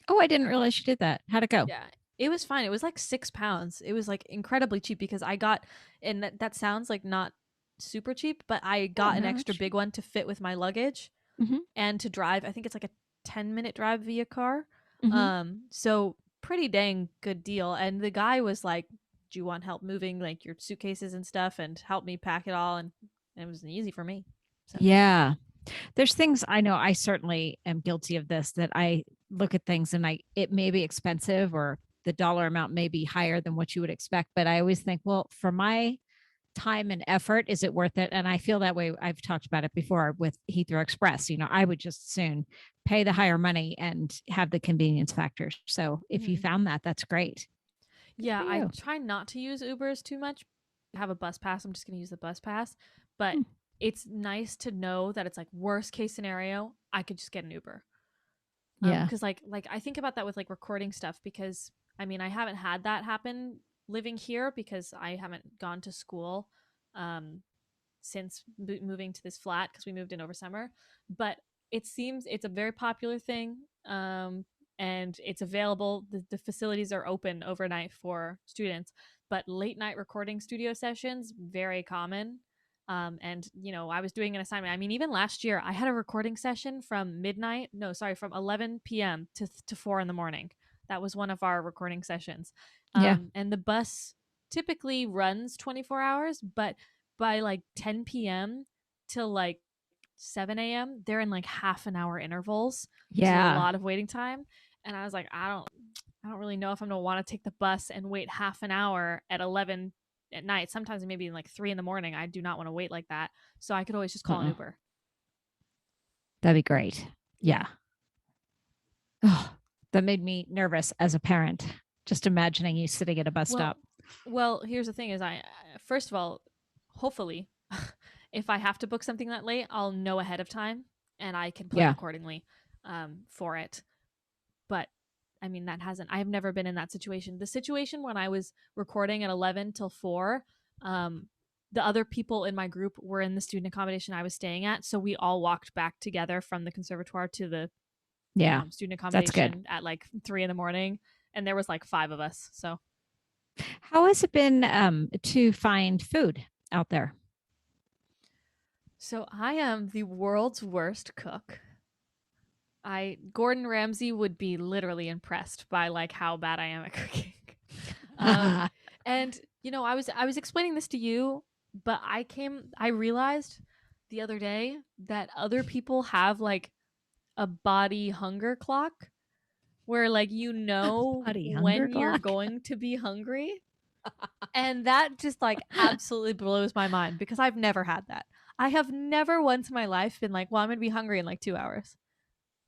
Oh, I didn't realize you did that. How'd it go? Yeah, it was fine. It was like £6. It was like incredibly cheap because I got, and that sounds like not super cheap, but I Oh, got an no, extra that's big one to fit with my luggage mm-hmm. and to drive. I think it's like a 10-minute drive via car. Mm-hmm. So pretty dang good deal. And the guy was like, "Do you want help moving like your suitcases and stuff?" And help me pack it all, and it was easy for me. So. Yeah. There's things I know I certainly am guilty of this that I look at things and it may be expensive or the dollar amount may be higher than what you would expect, but I always think, well, for my time and effort, is it worth it? And I feel that way. I've talked about it before with Heathrow Express. I would just soon pay the higher money and have the convenience factors. So if you Mm-hmm. found that, that's great. Good for Yeah, I you. try not to use Ubers too much. I have a bus pass. I'm just going to use the bus pass. But Hmm. it's nice to know that it's like worst case scenario, I could just get an Uber. Yeah. Because like I think about that with like recording stuff because I mean I haven't had that happen living here because I haven't gone to school um since moving to this flat because we moved in over summer. But it seems it's a very popular thing, and it's available. The facilities are open overnight for students, but late night recording studio sessions very common. And I was doing an assignment. I mean, even last year, I had a recording session from midnight. No, sorry, from 11 p.m. to 4 in the morning. That was one of our recording sessions. Yeah. And the bus typically runs 24 hours, but by like 10 p.m. till like 7 a.m., they're in like half an hour intervals, which is a Yeah. lot of waiting time. And I was like, I don't really know if I'm gonna want to take the bus and wait half an hour at 11 at night. Sometimes maybe like 3 in the morning. I do not want to wait like that. So I could always just call an Uh-uh. Uber. That'd be great. Yeah. Yeah. Oh, that made me nervous as a parent. Just imagining you sitting at a bus Well, stop. well, here's the thing: is I first of all, hopefully, if I have to book something that late, I'll know ahead of time and I can plan Yeah. accordingly for it. But I mean, that hasn't. I have never been in that situation. The situation when I was recording at 11 till 4, the other people in my group were in the student accommodation I was staying at, so we all walked back together from the conservatoire to the Yeah. student That's good. accommodation at like 3 in the morning, and there was like 5 of us. So How has it been to find food out there? So I am the world's worst cook. Gordon Ramsay would be literally impressed by like how bad I am at cooking. um and I was explaining this to you, but I realized the other day that other people have like a body hunger clock where like Body hunger when you're clock. going to be hungry. And that just like absolutely blows my mind because I've never had that. I have never once in my life been like, well, I'm going to be hungry in like 2 hours.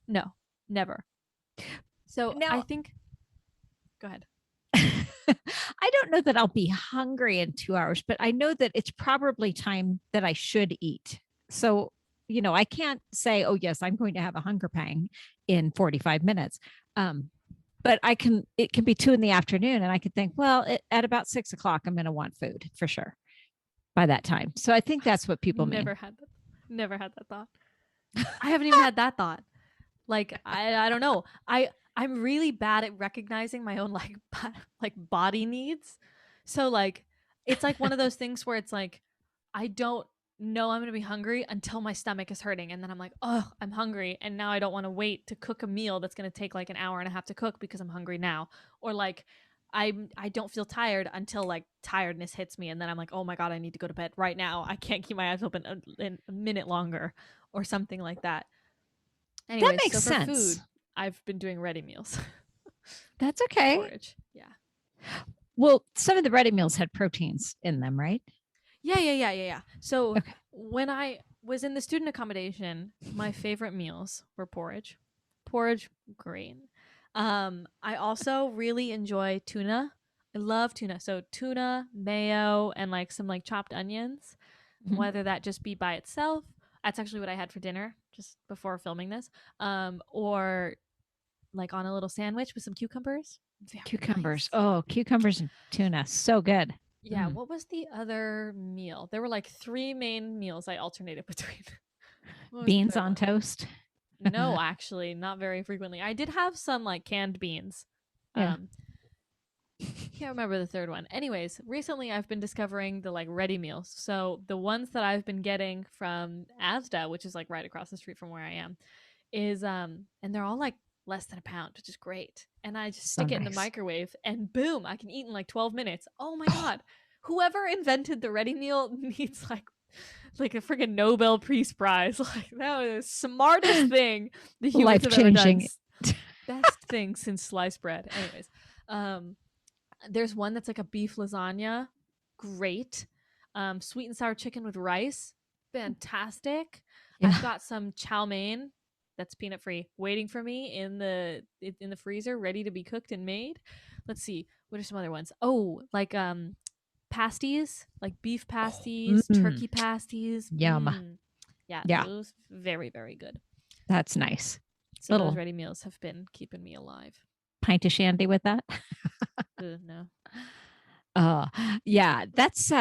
No, never. So I Now, think, go ahead. I don't know that I'll be hungry in 2 hours, but I know that it's probably time that I should eat. So, I can't say, oh, yes, I'm going to have a hunger pang in 45 minutes. But it can be 2 in the afternoon and I could think, well, at about 6 o'clock, I'm going to want food for sure by that time. So I think that's what people mean. Never had that. Never had that thought. I haven't even had that thought. Like I don't know. I'm really bad at recognizing my own like like body needs. So like it's like one of those things where it's like I don't know I'm going to be hungry until my stomach is hurting and then I'm like, "Oh, I'm hungry." And now I don't want to wait to cook a meal that's going to take like an hour and a half to cook because I'm hungry now. Or like I don't feel tired until like tiredness hits me and then I'm like, "Oh my god, I need to go to bed right now. I can't keep my eyes open a minute longer." Or something like that. That Anyways, makes so for sense. food, I've been doing ready meals. That's okay. Porridge. Yeah. Well, some of the ready meals had proteins in them, right? Yeah. So Okay. when I was in the student accommodation, my favorite meals were porridge, green. I also really enjoy tuna. I love tuna. So tuna, mayo, and like some like chopped onions, Mhm. whether that just be by itself. That's actually what I had for dinner just before filming this. Or like on a little sandwich with some cucumbers. Very Cucumbers. nice. Oh, cucumbers and tuna. So good. Yeah, Mm. what was the other meal? There were like three main meals I alternated between. What was the Beans third on one? toast. No, actually, not very frequently. I did have some like canned beans. Yeah. Um, can't remember the third one. Anyways, recently I've been discovering the like ready meals. So the ones that I've been getting from Asda, which is like right across the street from where I am, is and they're all like less than a pound, which is great. And I just So stick it in the nice. microwave and boom, I can eat in like 12 minutes. Oh my Oh, god. Whoever invented the ready meal needs like a freaking Nobel Peace Prize. Like that was the smartest thing the humans life have ever done. changing. Best thing since sliced bread. Anyways, um there's one that's like a beef lasagna. Great. Sweet and sour chicken with rice. Fantastic. I've Yeah. got some chow mein that's peanut free waiting for me in the freezer ready to be cooked and made. Let's see. What are some other ones? Oh, like pasties, like beef Oh, pasties, mm, turkey pasties. yum. Yeah, Yeah, those very very good. that's nice. So those Little ready meals have been keeping me alive. pint of shandy with that. No. Oh, yeah, that's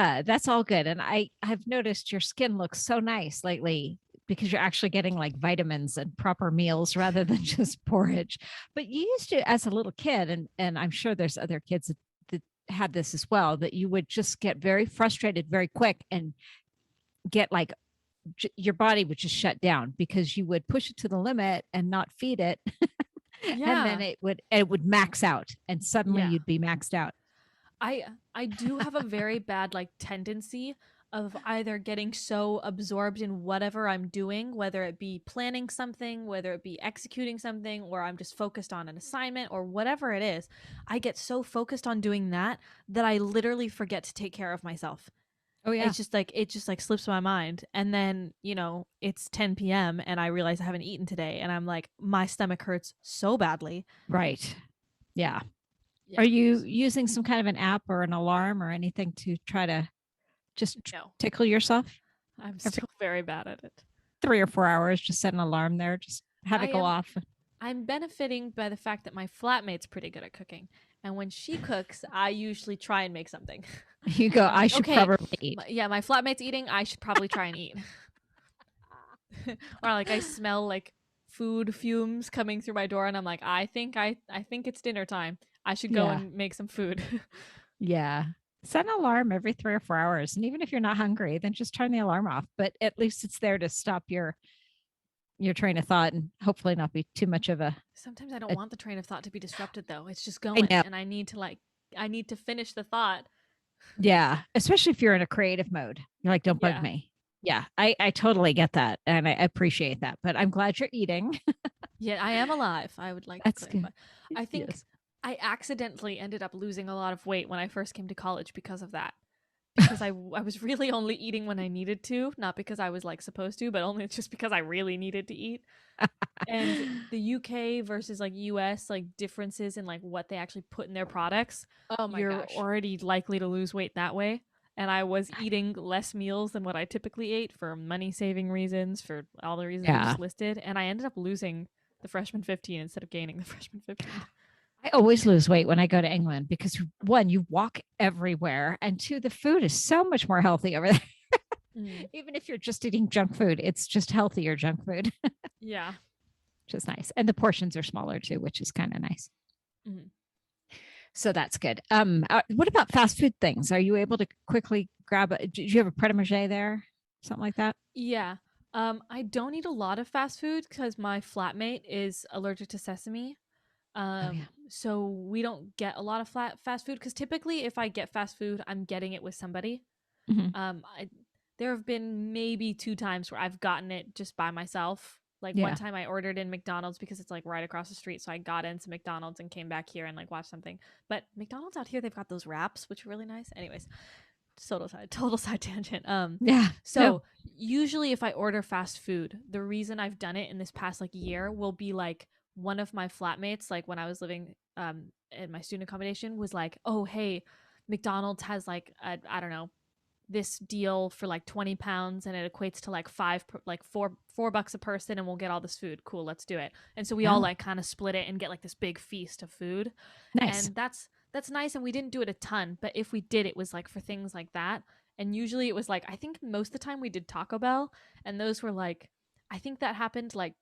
all good. And I've noticed your skin looks so nice lately because you're actually getting like vitamins and proper meals rather than just porridge. But you used to as a little kid, and I'm sure there's other kids that had this as well, that you would just get very frustrated very quick and get like your body would just shut down because you would push it to the limit and not feed it and then Yeah. it would max out and suddenly Yeah. you'd be maxed out. I do have a very bad like tendency of either getting so absorbed in whatever I'm doing, whether it be planning something, whether it be executing something, or I'm just focused on an assignment or whatever it is. I get so focused on doing that that I literally forget to take care of myself. Oh yeah. It just like slips my mind. And then, it's 10 p.m. and I realize I haven't eaten today and I'm like my stomach hurts so badly. Right. Yeah. Are Yeah. you using some kind of an app or an alarm or anything to try to just No. tickle yourself I'm every still very bad at it. 3 or 4 hours? Just set an alarm there. Just have I it go am off. I'm benefiting by the fact that my flatmate's pretty good at cooking. And when she cooks, I usually try and make something. You go, And I'm I like, should okay, probably eat. yeah, my flatmate's eating. I should probably try and eat. Or like I smell like food fumes coming through my door, and I'm like, I think it's dinner time. I should go Yeah. and make some food. Yeah. Set an alarm every 3 or 4 hours. And even if you're not hungry, then just turn the alarm off. But at least it's there to stop your train of thought and hopefully not be too much of Sometimes I don't a want the train of thought to be disrupted though. It's just I going, know. and I need to finish the thought. Yeah. Especially if you're in a creative mode. You're like, don't bug Yeah, me. Yeah. I totally get that. And I appreciate that. But I'm glad you're eating. yeah, I am alive. I would like to That's good. clarify. I think Yes. I accidentally ended up losing a lot of weight when I first came to college because of that. Because I was really only eating when I needed to, not because I was like supposed to, but only just because I really needed to eat. And the UK versus like US, like differences in like what they actually put in their products, Oh my you're gosh. already likely to lose weight that way. And I was eating less meals than what I typically ate for money saving reasons, for all the reasons I Yeah. just listed. And I ended up losing the freshman 15 instead of gaining the freshman 15. I always lose weight when I go to England because one, you walk everywhere, and two, the food is so much more healthy over there. Mm, Even if you're just eating junk food, it's just healthier junk food. yeah. which is nice. And the portions are smaller too, which is kind of nice. Mhm. So that's good. What about fast food things? Are you able to quickly grab a, do you have a pret a manger there? Something like that? Yeah. I don't eat a lot of fast food because my flatmate is allergic to sesame. Oh yeah. So we don't get a lot of fast food because typically if I get fast food, I'm getting it with somebody. Mm-hmm. I there have been maybe two times where I've gotten it just by myself. Like one Yeah. time I ordered in McDonald's because it's like right across the street, so I got into McDonald's and came back here and like watched something. But McDonald's out here, they've got those wraps, which are really nice. Anyways, total side tangent. Yeah. No. So usually if I order fast food, the reason I've done it in this past like year will be like one of my flatmates, like when I was living in my student accommodation, was like, oh hey, McDonald's has like I don't know, this deal for like 20 pounds and it equates to like like four bucks a person and we'll get all this food. Cool, let's do it. And so we all Oh, like kind of split it and get like this big feast of food. nice. And that's nice. And we didn't do it a ton, but if we did, it was like for things like that. And usually it was like, I think most of the time we did Taco Bell, and those were like, I think that happened like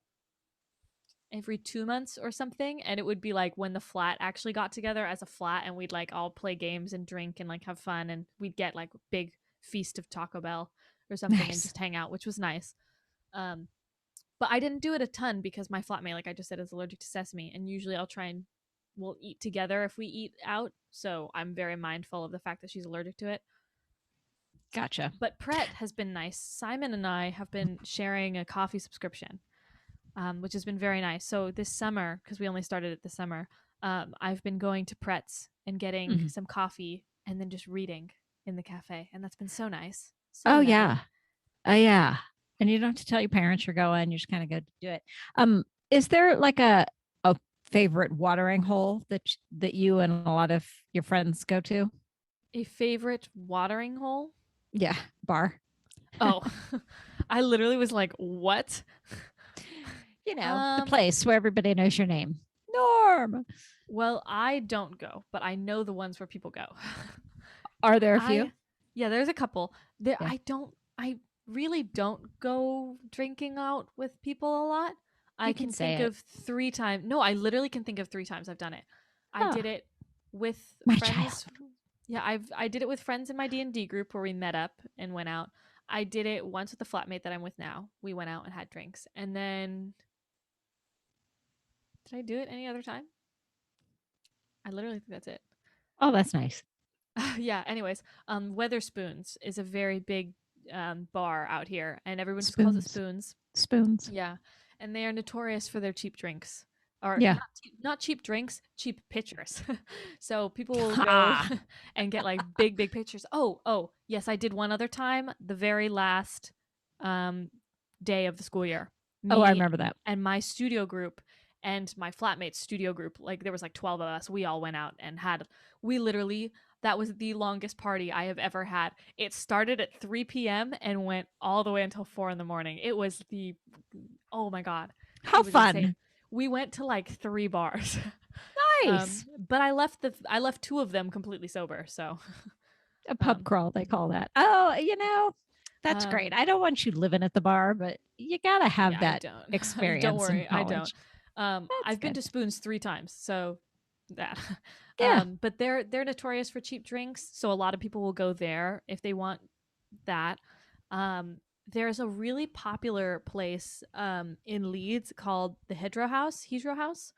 every 2 months or something. And it would be like when the flat actually got together as a flat and we'd like all play games and drink and like have fun, and we'd get like big feast of Taco Bell or something and Nice. just hang out, which was nice. Um, but I didn't do it a ton because my flatmate, like I just said, is allergic to sesame, and usually I'll try and we'll eat together if we eat out. So I'm very mindful of the fact that she's allergic to it. Gotcha. But Pret has been nice. Simon and I have been sharing a coffee subscription, which has been very nice. So this summer, because we only started it this summer, I've been going to Pret's and getting Mhm. some coffee and then just reading in the cafe, and that's been so nice, so Oh nettle. yeah. Oh yeah. And you don't have to tell your parents you're going. You're just kind of go to do it. Is there like a favorite watering hole that you and a lot of your friends go to? A favorite watering hole? Yeah, bar. Oh, I literally was like, what? You know, the Um, place where everybody knows your name. Norm. well, I don't go, but I know the ones where people go. Are there a few? I Yeah, there's a couple. There Yeah, I really don't go drinking out with people a lot. I you can can say think it. of 3 times. No, I literally can think of 3 times I've done it. I Oh, did it with my friends. child. Yeah, I did it with friends in my D&D group where we met up and went out. I did it once with the flatmate that I'm with now. We went out and had drinks. And then did I do it any other time? I literally think that's it. Oh, that's nice. Yeah, anyways, Weatherspoons is a very big bar out here, and everyone just calls it Spoons. Spoons. Spoons. Yeah, and they are notorious for their cheap drinks, or Yeah. not cheap drinks, cheap pitchers. So people will go Ah. and get like big pitchers. Oh, yes, I did one other time. The very last um, day of the school year, Oh, I me remember that. and my studio group and my flatmate's studio group, like there was like 12 of us. We all went out and had. We literally, that was the longest party I have ever had. It started at 3 p.m. and went all the way until 4 in the morning. It was oh my God, How it was insane. fun. We went to like 3 bars. Nice. But I left two of them completely sober. So, A pub um, crawl, they call that. Oh, that's great. um, I don't want you living at the bar, but you got to have yeah, I that don't. Don't experience and worry, I don't. knowledge. That's I've been good. to Spoons 3 times, so that. Yeah. But they're notorious for cheap drinks, so a lot of people will go there if they want that. Um, there's a really popular place in Leeds called the Hedro House.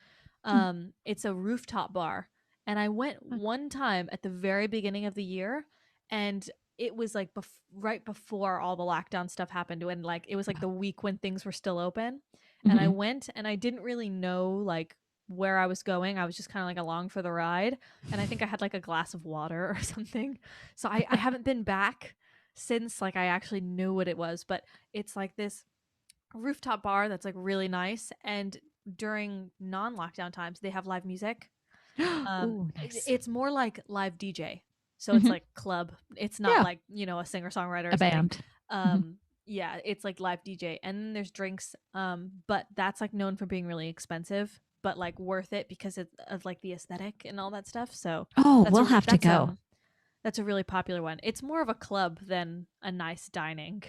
Mm. It's a rooftop bar, and I went one time at the very beginning of the year, and it was like right before all the lockdown stuff happened, when like it was like the week when things were still open, and I Mhm. went and I didn't really know like where I was going. I was just kind of like along for the ride, and I think I had like a glass of water or something. So I haven't been back since like I actually knew what it was, but it's like this rooftop bar that's like really nice, and during non-lockdown times they have live music. Ooh, nice. It's more like live DJ. So it's Mhm. like club. It's not Yeah, like, a singer-songwriter or a something. band. Mhm. Yeah, it's like live DJ. And then there's drinks. But that's like known for being really expensive, but like worth it because of like the aesthetic and all that stuff. So Oh, that's we'll a have to go. that's a really popular one. It's more of a club than a nice dining.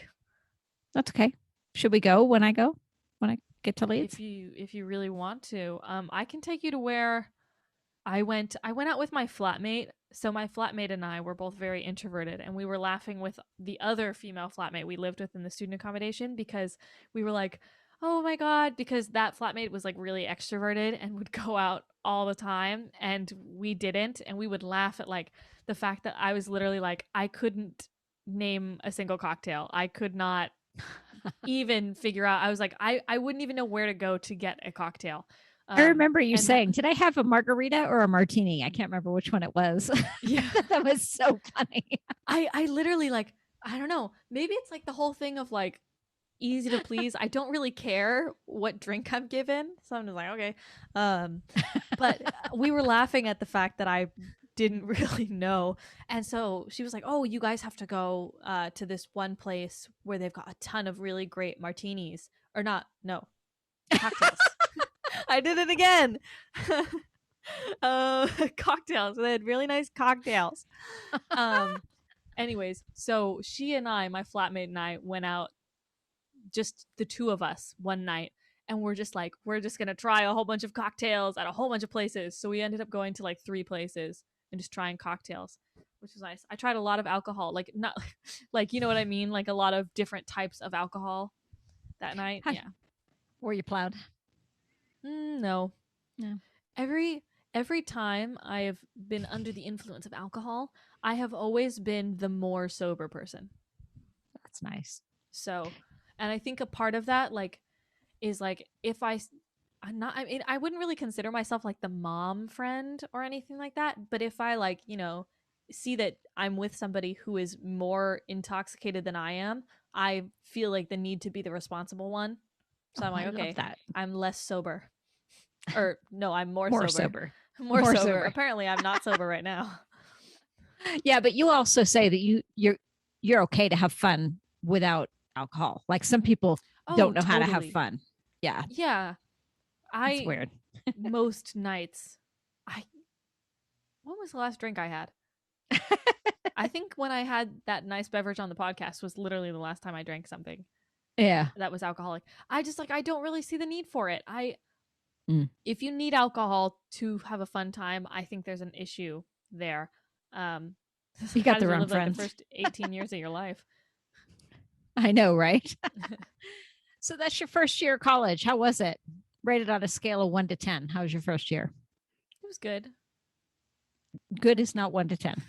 That's okay. Should we go when I go? When I get to leads? if you really want to. I can take you to where I went out with my flatmate. So my flatmate and I were both very introverted, and we were laughing with the other female flatmate we lived with in the student accommodation because we were like, "Oh my god," because that flatmate was like really extroverted and would go out all the time and we didn't, and we would laugh at like the fact that I was literally like I couldn't name a single cocktail. I could not even figure out. I was like I wouldn't even know where to go to get a cocktail. I remember you And that saying, "Did I have a margarita or a martini?" I can't remember which one it was. yeah. That was so funny. I literally like I don't know. Maybe it's like the whole thing of like easy to please. I don't really care what drink I'm given. So I'm just like, okay. Um but we were laughing at the fact that I didn't really know. And so she was like, "Oh, you guys have to go to this one place where they've got a ton of really great martinis or not, no, cocktails." I did it again. Cocktails. They had really nice cocktails. Um Anyways, so she and I, my flatmate and I, went out, just the two of us, one night, and we're just like, we're just gonna try a whole bunch of cocktails at a whole bunch of places. So we ended up going to like 3 places and just trying cocktails, which was nice. I tried a lot of alcohol, like not like you know what I mean, like a lot of different types of alcohol that night. How, Yeah. were you plowed? No. No. Every time I have been under the influence of alcohol, I have always been the more sober person. That's nice. So, and I think a part of that like is like if I'm not, I mean, I wouldn't really consider myself like the mom friend or anything like that, but if I like, see that I'm with somebody who is more intoxicated than I am, I feel like the need to be the responsible one. So Oh, I'm like, I love okay, that. I'm less sober. Or no, I'm more More sober. sober. More More sober. sober. Apparently I'm not sober right now. Yeah, but you also say that you're okay to have fun without alcohol. Like some people Oh, don't know how to have totally. fun. Yeah, Yeah. that's I weird. most nights I when was the last drink I had? I think when I had that nice beverage on the podcast was literally the last time I drank something Yeah. that was alcoholic. I just like I don't really see the need for it. I Mm. If you need alcohol to have a fun time, I think there's an issue there. Um You got Might the as well wrong live like the friends. first 18 years of your life. I know, right? It So that's your first year of college. How was it? Rated on a scale of 1 to 10. How was your first year? was good. Good is not 1 to 10.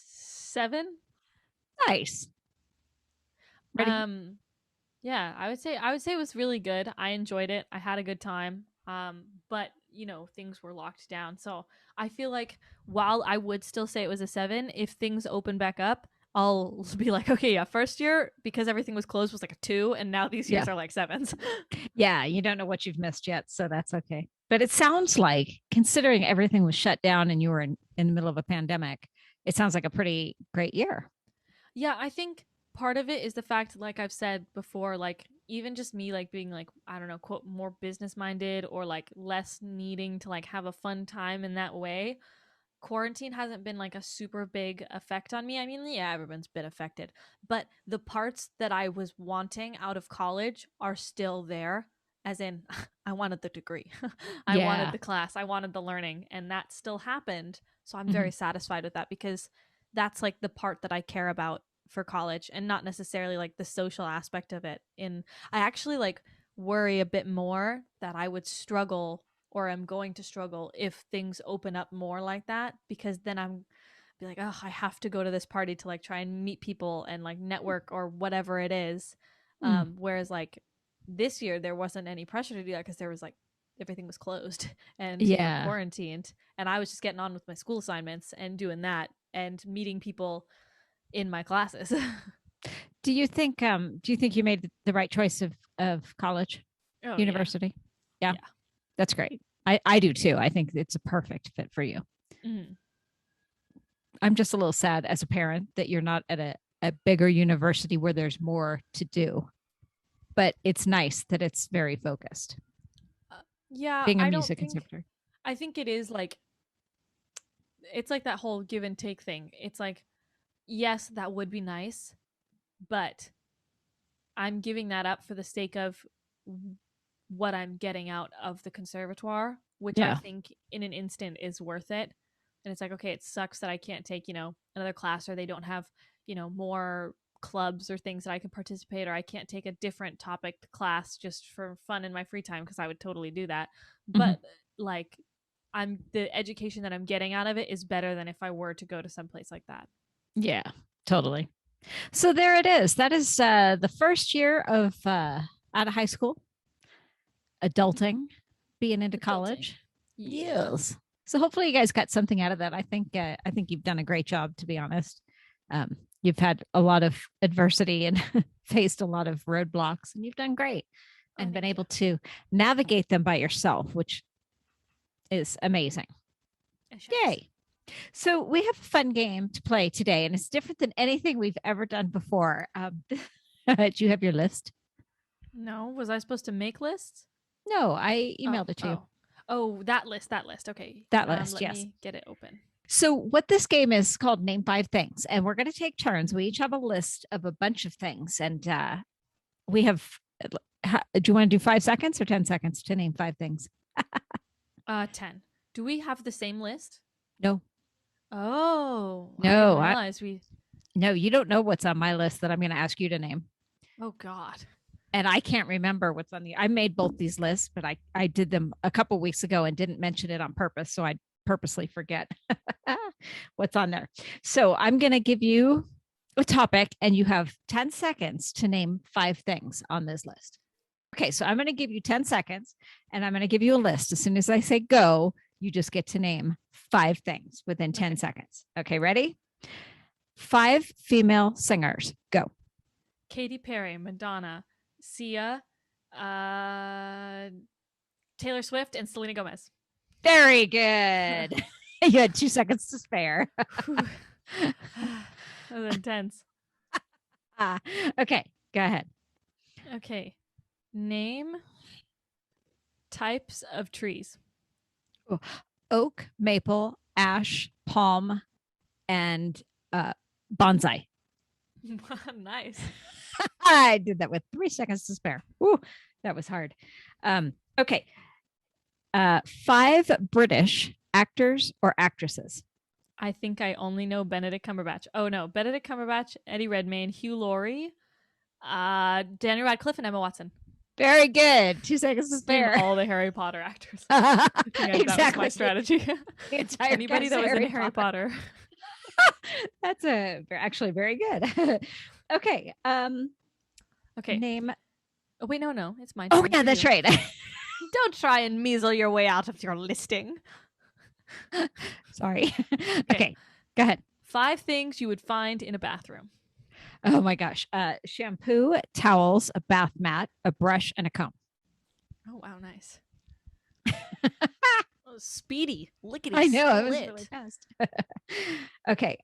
7. Nice. Ready? Um Yeah, I would say it was really good. I enjoyed it. I had a good time. But things were locked down. So I feel like while I would still say it was a 7, if things open back up, I'll be like, okay, yeah, first year because everything was closed was like a 2, and now these Yeah. years are like 7s. Yeah. You don't know what you've missed yet. So that's okay. But it sounds like, considering everything was shut down and you were in the middle of a pandemic, it sounds like a pretty great year. Yeah, I think part of it is the fact, like I've said before, like even just me like being like, I don't know, quote, more business minded or like less needing to like have a fun time in that way. Quarantine hasn't been like a super big effect on me. I mean, yeah, everyone's been affected, but the parts that I was wanting out of college are still there. As in, I wanted the degree, I wanted Yeah. the class, I wanted the learning, and that still happened. So I'm Mhm. very satisfied with that because that's like the part that I care about for college and not necessarily like the social aspect of it. I actually like worry a bit more that I would struggle or am going to struggle if things open up more like that because then I'm be like, oh, I have to go to this party to like try and meet people and like network or whatever it is. Mm. Whereas like this year there wasn't any pressure to do that because there was like everything was closed and Yeah. quarantined, and I was just getting on with my school assignments and doing that and meeting people in my classes. Do you think you made the right choice of college, Oh yeah. university? Yeah, Yeah. that's great. I do too. I think it's a perfect fit for you. Mm. I'm just a little sad as a parent that you're not at a bigger university where there's more to do. But it's nice that it's very focused. Yeah, Being a music conservatory. I think it is like it's like that whole give and take thing. It's like yes, that would be nice, but I'm giving that up for the sake of what I'm getting out of the conservatoire, which I Yeah. think in an instant is worth it. And it's like, okay, it sucks that I can't take, another class, or they don't have, more clubs or things that I can participate, or I can't take a different topic class just for fun in my free time, because I would totally do that. Mhm. But like, the education that I'm getting out of it is better than if I were to go to some place like that. Yeah, totally. So there it is. That is the first year of out of high school, adulting, being into Adulting. college. Yeah. Yes. So hopefully you guys got something out of that. I think you've done a great job, to be honest. You've had a lot of adversity and faced a lot of roadblocks, and you've done great Oh, and been thank you. able to navigate them by yourself, which is amazing. Oh, shucks. Yay. So we have a fun game to play today, and it's different than anything we've ever done before. Do you have your list? No, was I supposed to make lists? No, I Oh, emailed it to you. oh, oh, that list, that list. Okay. That list, Let yes. me get it open. So what this game is called Name Five Things, and we're going to take turns. We each have a list of a bunch of things, and we have. Do you want to do 5 seconds or 10 seconds to name five things? 10. Do we have the same list? No, Oh, I didn't no, realize we. no. You don't know what's on my list that I'm going to ask you to name. Oh God. And I can't remember what's on the. I made both these lists, but I did them a couple weeks ago and didn't mention it on purpose, so I purposely forget what's on there. So I'm going to give you a topic, and you have 10 seconds to name five things on this list. Okay, so I'm going to give you 10 seconds, and I'm going to give you a list. As soon as I say go, you just get to name five things within 10 seconds. Okay, ready? Five female singers. Go. Katy Perry, Madonna, Sia, uh, Taylor Swift, and Selena Gomez. Very good. You had 2 seconds to spare. That was intense. Okay, go ahead. Okay. Name types of trees. Oak, maple, ash, palm, and bonsai. Nice. I did that with 3 seconds to spare. Ooh, that was hard. Okay. Five British actors or actresses. I think I only know Benedict Cumberbatch. Oh no, Benedict Cumberbatch, Eddie Redmayne, Hugh Laurie, Daniel Radcliffe, and Emma Watson. Very good. 2 seconds to Name spare. all the Harry Potter actors. Exactly. That was my strategy. Anybody that was in Harry Potter. That's actually very good. Okay. Okay. Name. Oh wait, no, it's my Oh turn. yeah, that's right. Don't try and measle your way out of your listing. Sorry. Okay, go ahead. 5 things you would find in a bathroom. Oh my gosh. Shampoo, towels, a bath mat, a brush, and a comb. Oh wow, nice. Oh, speedy, lickety. I know, split. it was really fast. Okay.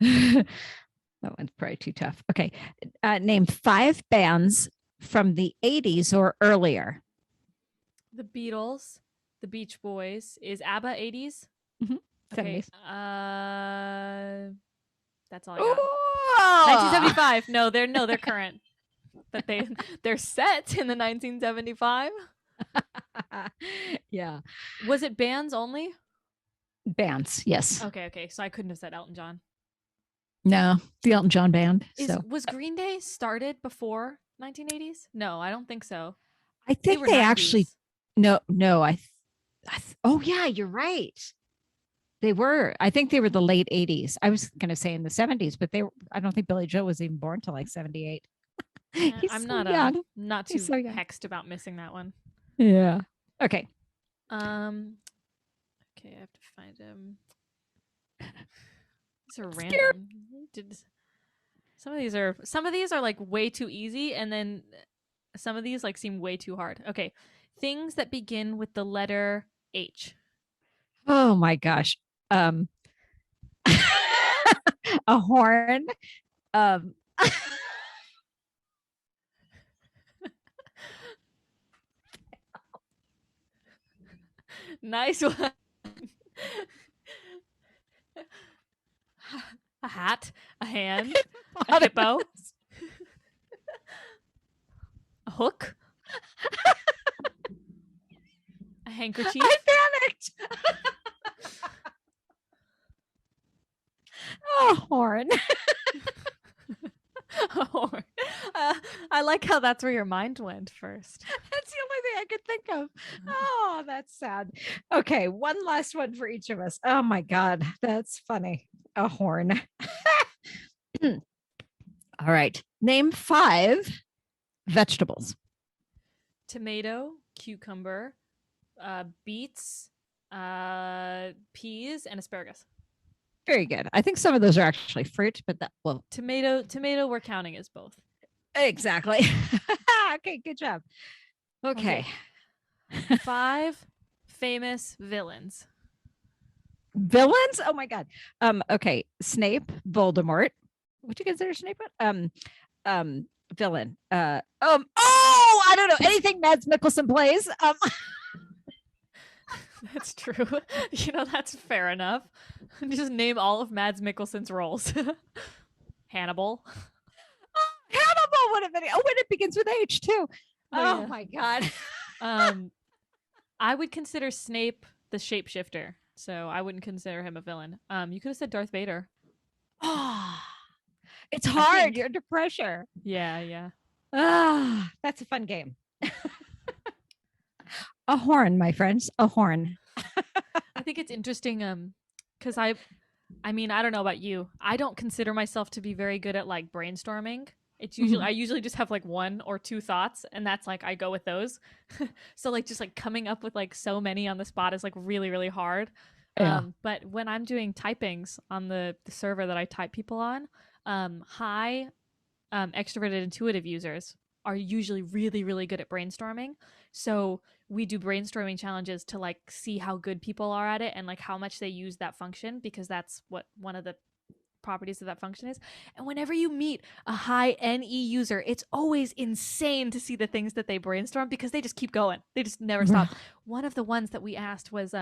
That one's probably too tough. Okay. Name 5 bands from the 80s or earlier. The Beatles, the Beach Boys. Is ABBA 80s? Mm-hmm. Okay. 70s. That's all I got. Ooh! 1975. No, they're current. But they're set in the 1975. Yeah. Was it bands only? Bands, yes. Okay. So I couldn't have said Elton John. No, the Elton John band. Was Green Day started before 1980s? No, I don't think so. I think they 90s. actually. No. Oh yeah, you're right. They were. I think they were the late 80s. I was going to say in the 70s, but I don't think Billy Joe was even born till like 78. I'm so not young. not too hexed about missing that one. Yeah. Okay. Okay, I have to find him. These are random. Some of these are like way too easy, and then some of these like seem way too hard. Okay. Things that begin with the letter H. Oh my gosh. A horn. Nice one. a hat, a hand, a hippo, a hook, a handkerchief. I panicked. A horn. A horn. I like how that's where your mind went first. That's the only thing I could think of. Oh, that's sad. Okay, one last one for each of us. Oh my God, that's funny. A horn. All right. Name 5 vegetables. Tomato, cucumber, beets, peas, and asparagus. Very good. I think some of those are actually fruit, but that, well, tomato we're counting as both. Exactly. Okay, good job. Okay. 5 famous villains. Villains? Oh my God. Okay. Snape, Voldemort. Would you consider Snape? Villain. Oh, I don't know. Anything Mads Mikkelsen plays. That's true. That's fair enough. Just name all of Mads Mikkelsen's roles. Hannibal. Hannibal would have been. Oh, when it begins with H too. Oh, yeah. My God. I would consider Snape the shapeshifter, so I wouldn't consider him a villain. You could have said Darth Vader. Oh, it's hard. You're under pressure. Yeah. That's a fun game. A horn, my friends. A horn. I think it's interesting because I don't know about you. I don't consider myself to be very good at like brainstorming. It's usually I usually just have like 1 or 2 thoughts, and that's like I go with those. So like just like coming up with like so many on the spot is like really, really hard. Yeah. But when I'm doing typings on the server that I type people on, high extroverted intuitive users are usually really, really good at brainstorming. So we do brainstorming challenges to like see how good people are at it and like how much they use that function, because that's what one of the properties of that function is. And whenever you meet a high NE user, it's always insane to see the things that they brainstorm, because they just keep going. They just never stop. One of the ones that we asked was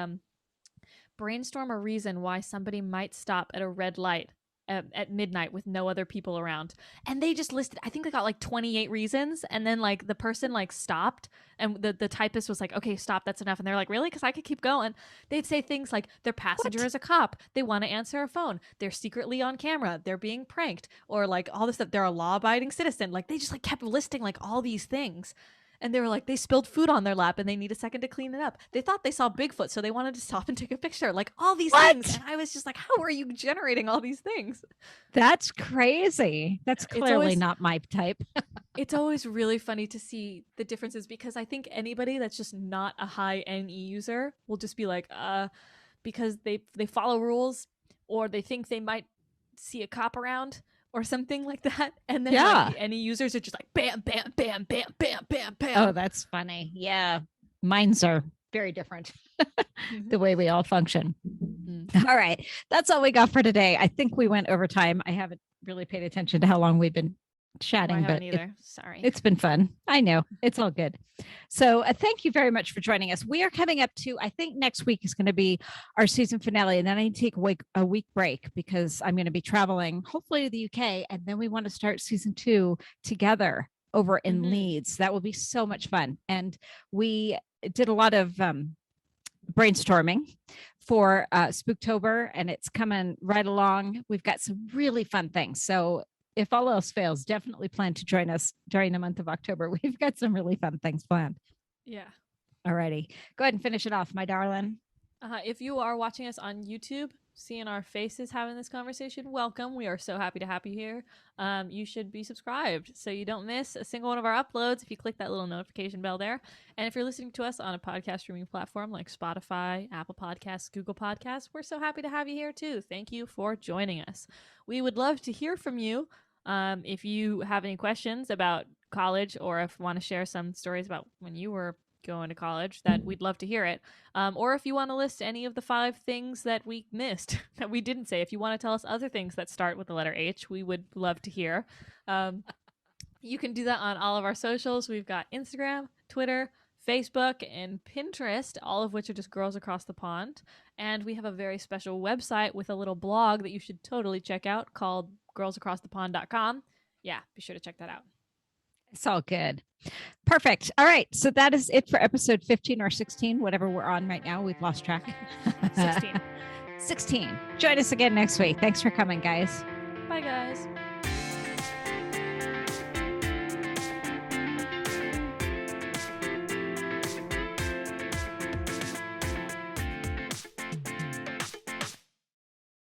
brainstorm a reason why somebody might stop at a red light at midnight with no other people around. And they just listed, I think they got like 28 reasons. And then like the person like stopped, and the typist was like, okay, stop, that's enough. And they're like, really? Because I could keep going. They'd say things like their passenger is a cop, they want to answer a phone, they're secretly on camera, they're being pranked, or like all this stuff, they're a law-abiding citizen. Like they just like kept listing like all these things. And they were like, they spilled food on their lap and they need a second to clean it up. They thought they saw Bigfoot, so they wanted to stop and take a picture. Like all these things. And I was just like, how are you generating all these things? That's crazy. That's clearly not my type. It's always really funny to see the differences, because I think anybody that's just not a high NE user will just be like, because they follow rules, or they think they might see a cop around or something like that. And then like, the NE users are just like bam, bam, bam, bam, bam, bam, bam. Oh, that's funny. Yeah. Mines are very different. The way we all function. All right. That's all we got for today. I think we went over time. I haven't really paid attention to how long we've been chatting, but sorry, it's been fun. I know, it's all good. So thank you very much for joining us. We are coming up to, I think next week is going to be our season finale, and then I need to take a week break because I'm going to be traveling, hopefully to the UK, and then we want to start season 2 together over in Leeds. That will be so much fun. And we did a lot of brainstorming for Spooktober, and it's coming right along. We've got some really fun things. So if all else fails, definitely plan to join us during the month of October. We've got some really fun things planned. Yeah. All righty. Go ahead and finish it off, my darling. If you are watching us on YouTube, seeing our faces having this conversation, welcome. We are so happy to have you here. You should be subscribed so you don't miss a single one of our uploads if you click that little notification bell there. And if you're listening to us on a podcast streaming platform like Spotify, Apple Podcasts, Google Podcasts, we're so happy to have you here too. Thank you for joining us. We would love to hear from you. If you have any questions about college, or if you want to share some stories about when you were going to college, that we'd love to hear it. Or if you want to list any of the 5 things that we missed that we didn't say, if you want to tell us other things that start with the letter H, we would love to hear. You can do that on all of our socials. We've got Instagram, Twitter, Facebook and Pinterest, all of which are just Girls Across the Pond. And we have a very special website with a little blog that you should totally check out called girlsacrossthepond.com. Yeah, be sure to check that out. It's all good. Perfect. All right. So that is it for episode 15 or 16, whatever we're on right now. We've lost track. 16. 16. Join us again next week. Thanks for coming, guys.